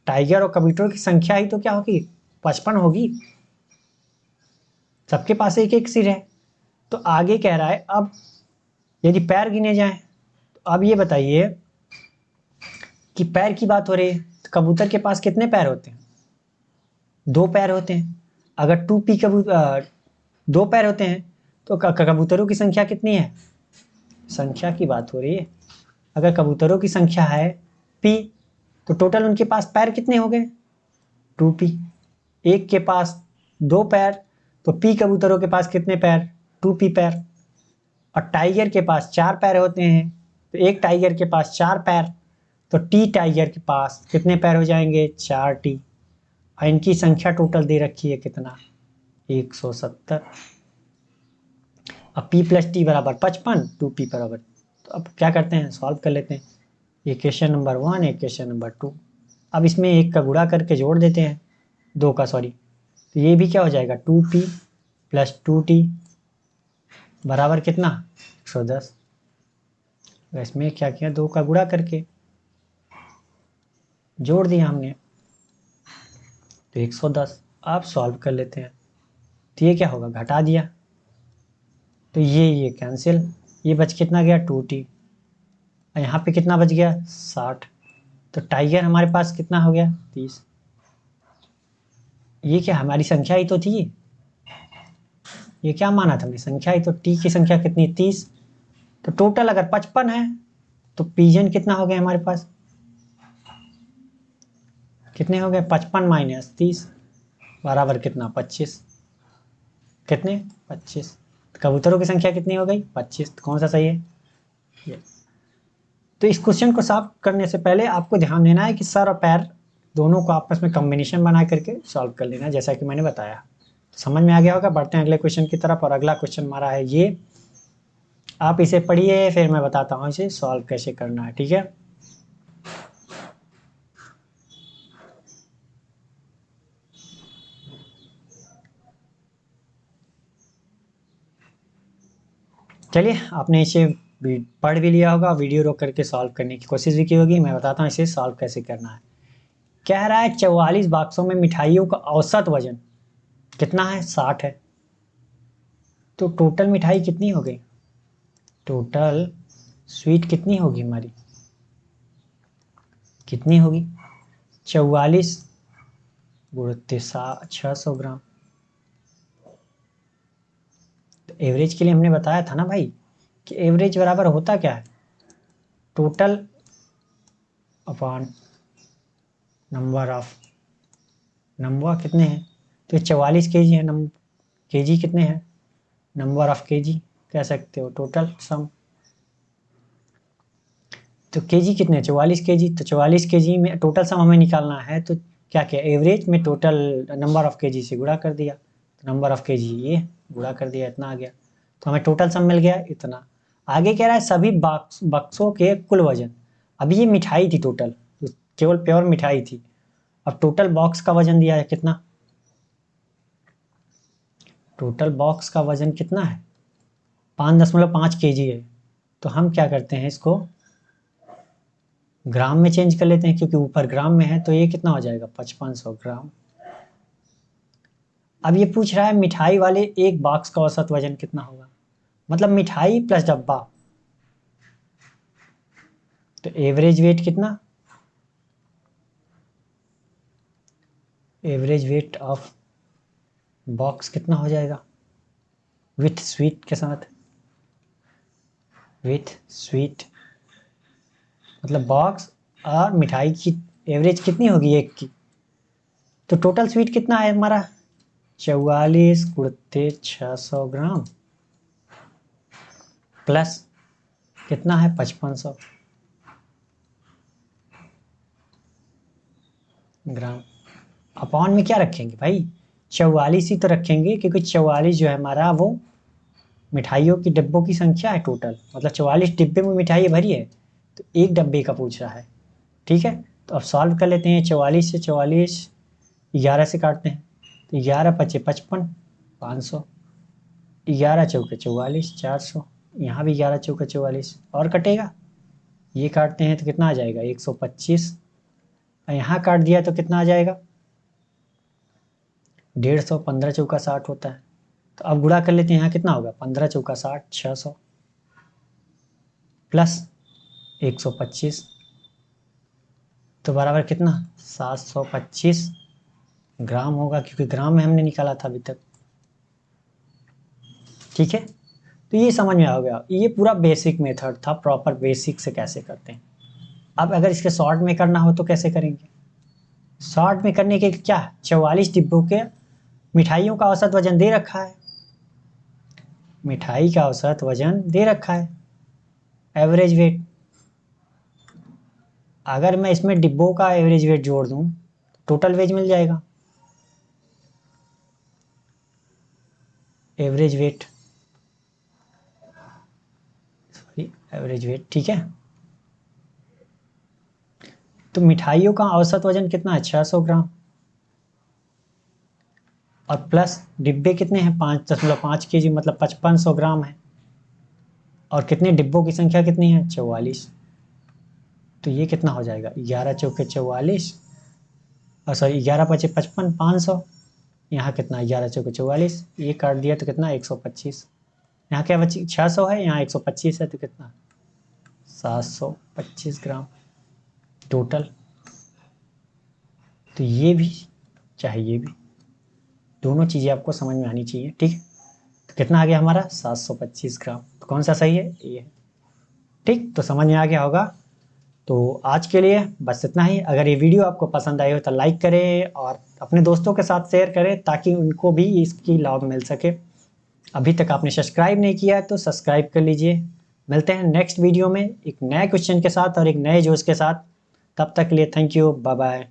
टाइगर और कबूतरों की संख्या ही तो क्या होगी 55 होगी, सबके पास एक एक सिर है। तो आगे कह रहा है अब यदि पैर गिने जाएं, तो अब ये बताइए कि पैर की बात हो रही है, तो कबूतर के पास कितने पैर होते हैं 2 पैर होते हैं। अगर 2p कबूतर 2 पैर होते हैं तो कबूतरों की संख्या कितनी है, संख्या की बात हो रही है। अगर कबूतरों की संख्या है p, तो टोटल उनके पास पैर कितने हो गए 2p। एक के पास 2 पैर, तो p कबूतरों के पास कितने पैर 2p पैर। और टाइगर के पास 4 पैर होते हैं, तो एक टाइगर के पास 4 पैर, तो टी टाइगर के पास कितने पैर हो जाएंगे 4t। और इनकी संख्या टोटल दे रखी है कितना 170। अब p प्लस टी बराबर 55, 2p बराबर, तो अब क्या करते हैं सॉल्व कर लेते हैं। ये क्वेश्चन नंबर 1, एक क्वेश्चन नंबर 2। अब इसमें एक का गुणा करके जोड़ देते हैं, 2 का सॉरी, तो ये भी क्या हो जाएगा 2p प्लस 2t बराबर कितना 110। इसमें क्या किया 2 का गुणा करके जोड़ दिया हमने, तो 110। अब सॉल्व कर लेते हैं, तो ये क्या होगा घटा दिया, तो ये कैंसिल, ये बच कितना गया 2t, और यहाँ पे कितना बच गया 60। तो टाइगर हमारे पास कितना हो गया 30। ये क्या हमारी संख्या ही तो थी, ये क्या माना था हमने संख्या ही तो, टी की संख्या कितनी 30। तो टोटल अगर 55 है तो पीजन कितना हो गया हमारे पास, कितने हो गए 55 माइनस 30 बराबर कितना 25। कितने 25। कबूतरों की संख्या कितनी हो गई 25। तो कौन सा सही है ये। तो इस क्वेश्चन को सॉल्व करने से पहले आपको ध्यान देना है कि सर और पैर दोनों को आपस में कॉम्बिनेशन बना करके सॉल्व कर लेना, जैसा कि मैंने बताया। तो समझ में आ गया होगा। बढ़ते हैं अगले क्वेश्चन की तरफ, और अगला क्वेश्चन हमारा है ये। आप इसे पढ़िए, फिर मैं बताता हूँ इसे सॉल्व कैसे करना है, ठीक है। चलिए, आपने इसे पढ़ भी लिया होगा, वीडियो रोक करके सॉल्व करने की कोशिश भी की होगी। मैं बताता हूँ इसे सॉल्व कैसे करना है। कह रहा है 44 बॉक्सों में मिठाइयों का औसत वजन कितना है 60 है। तो टोटल मिठाई कितनी हो गई, टोटल स्वीट कितनी होगी हमारी, कितनी होगी 44 गुणित 600 ग्राम। तो एवरेज के लिए हमने बताया था ना भाई कि एवरेज बराबर होता क्या है, टोटल अपॉन नंबर कितने हैं। तो 44 केजी है, केजी कितने हैं, नंबर ऑफ केजी कह सकते हो, टोटल सम। तो केजी कितने 44 केजी। तो 44 केजी में टोटल सम हमें निकालना है, तो क्या किया, एवरेज में टोटल नंबर ऑफ केजी से गुणा कर दिया। तो नंबर ऑफ केजी ये गुणा कर दिया, इतना आ गया। तो हमें टोटल सम मिल गया इतना। आगे कह रहा है सभी बक्सों के कुल वजन। अभी ये मिठाई थी टोटल, केवल प्योर मिठाई थी। अब टोटल बॉक्स का वजन दिया है कितना, टोटल बॉक्स का वजन कितना है 5.5 केजी है। तो हम क्या करते हैं, इसको ग्राम में चेंज कर लेते हैं, क्योंकि ऊपर ग्राम में है। तो ये कितना हो जाएगा 5500 ग्राम। अब ये पूछ रहा है मिठाई वाले एक बॉक्स का औसत वजन कितना होगा, मतलब मिठाई प्लस डब्बा। तो एवरेज वेट कितना, एवरेज वेट ऑफ बॉक्स कितना हो जाएगा विथ स्वीट के साथ, विथ स्वीट मतलब बॉक्स और मिठाई की एवरेज कितनी होगी एक की। तो टोटल स्वीट कितना है हमारा 44 गुणित 600 ग्राम प्लस कितना है 5500 ग्राम। अपॉन में क्या रखेंगे भाई, 44 ही तो रखेंगे, क्योंकि 44 जो है हमारा वो मिठाइयों की डिब्बों की संख्या है टोटल, मतलब 44 डिब्बे में मिठाई भरी है। तो एक डब्बे का पूछ रहा है, ठीक है। तो अब सॉल्व कर लेते हैं, 44 से 44 11 से काटते हैं। तो 11 पचे 55 500, 11 चौके 44 400, यहाँ भी 11 चौके 44 और कटेगा। ये काटते हैं तो कितना आ जाएगा 125, यहाँ काट दिया तो कितना आ जाएगा 150, 15 चौका 60 होता है। तो अब गुणा कर लेते हैं, यहाँ कितना होगा 15 चौका 60 600 प्लस 125, तो बराबर कितना 725 ग्राम होगा, क्योंकि ग्राम में हमने निकाला था अभी तक, ठीक है। तो ये समझ में आ गया, ये पूरा बेसिक मेथड था, प्रॉपर बेसिक से कैसे करते हैं। अब अगर इसके शॉर्ट में करना हो तो कैसे करेंगे, शॉर्ट में करने के क्या 44 डिब्बों के मिठाइयों का औसत वजन दे रखा है, मिठाई का औसत वजन दे रखा है, एवरेज वेट। अगर मैं इसमें डिब्बों का एवरेज वेट जोड़ दूं टोटल वेज मिल जाएगा, average weight, sorry average weight, ठीक है। तो मिठाइयों का औसत वजन कितना है 600 ग्राम, और प्लस डिब्बे कितने हैं 5.5 केजी, मतलब 5500 ग्राम है। और कितने डिब्बों की संख्या कितनी है 44। तो ये कितना हो जाएगा 11 चौके 44, और सॉरी 11 पचे 55 500, यहाँ कितना 11 चौके 44, ये काट दिया तो कितना 125, यहाँ क्या बची 600 है, यहाँ 125 है, तो कितना 725 ग्राम टोटल। तो ये भी चाहे ये भी, दोनों चीज़ें आपको समझ में आनी चाहिए, ठीक है। तो कितना आ गया हमारा 725 ग्राम। तो कौन सा सही है, ये है, ठीक। तो समझ में आ गया होगा। तो आज के लिए बस इतना ही। अगर ये वीडियो आपको पसंद आई हो तो लाइक करें और अपने दोस्तों के साथ शेयर करें, ताकि उनको भी इसकी लाभ मिल सके। अभी तक आपने सब्सक्राइब नहीं किया है तो सब्सक्राइब कर लीजिए। मिलते हैं नेक्स्ट वीडियो में एक नए क्वेश्चन के साथ और एक नए जोश के साथ। तब तक के लिए थैंक यू, बाय बाय।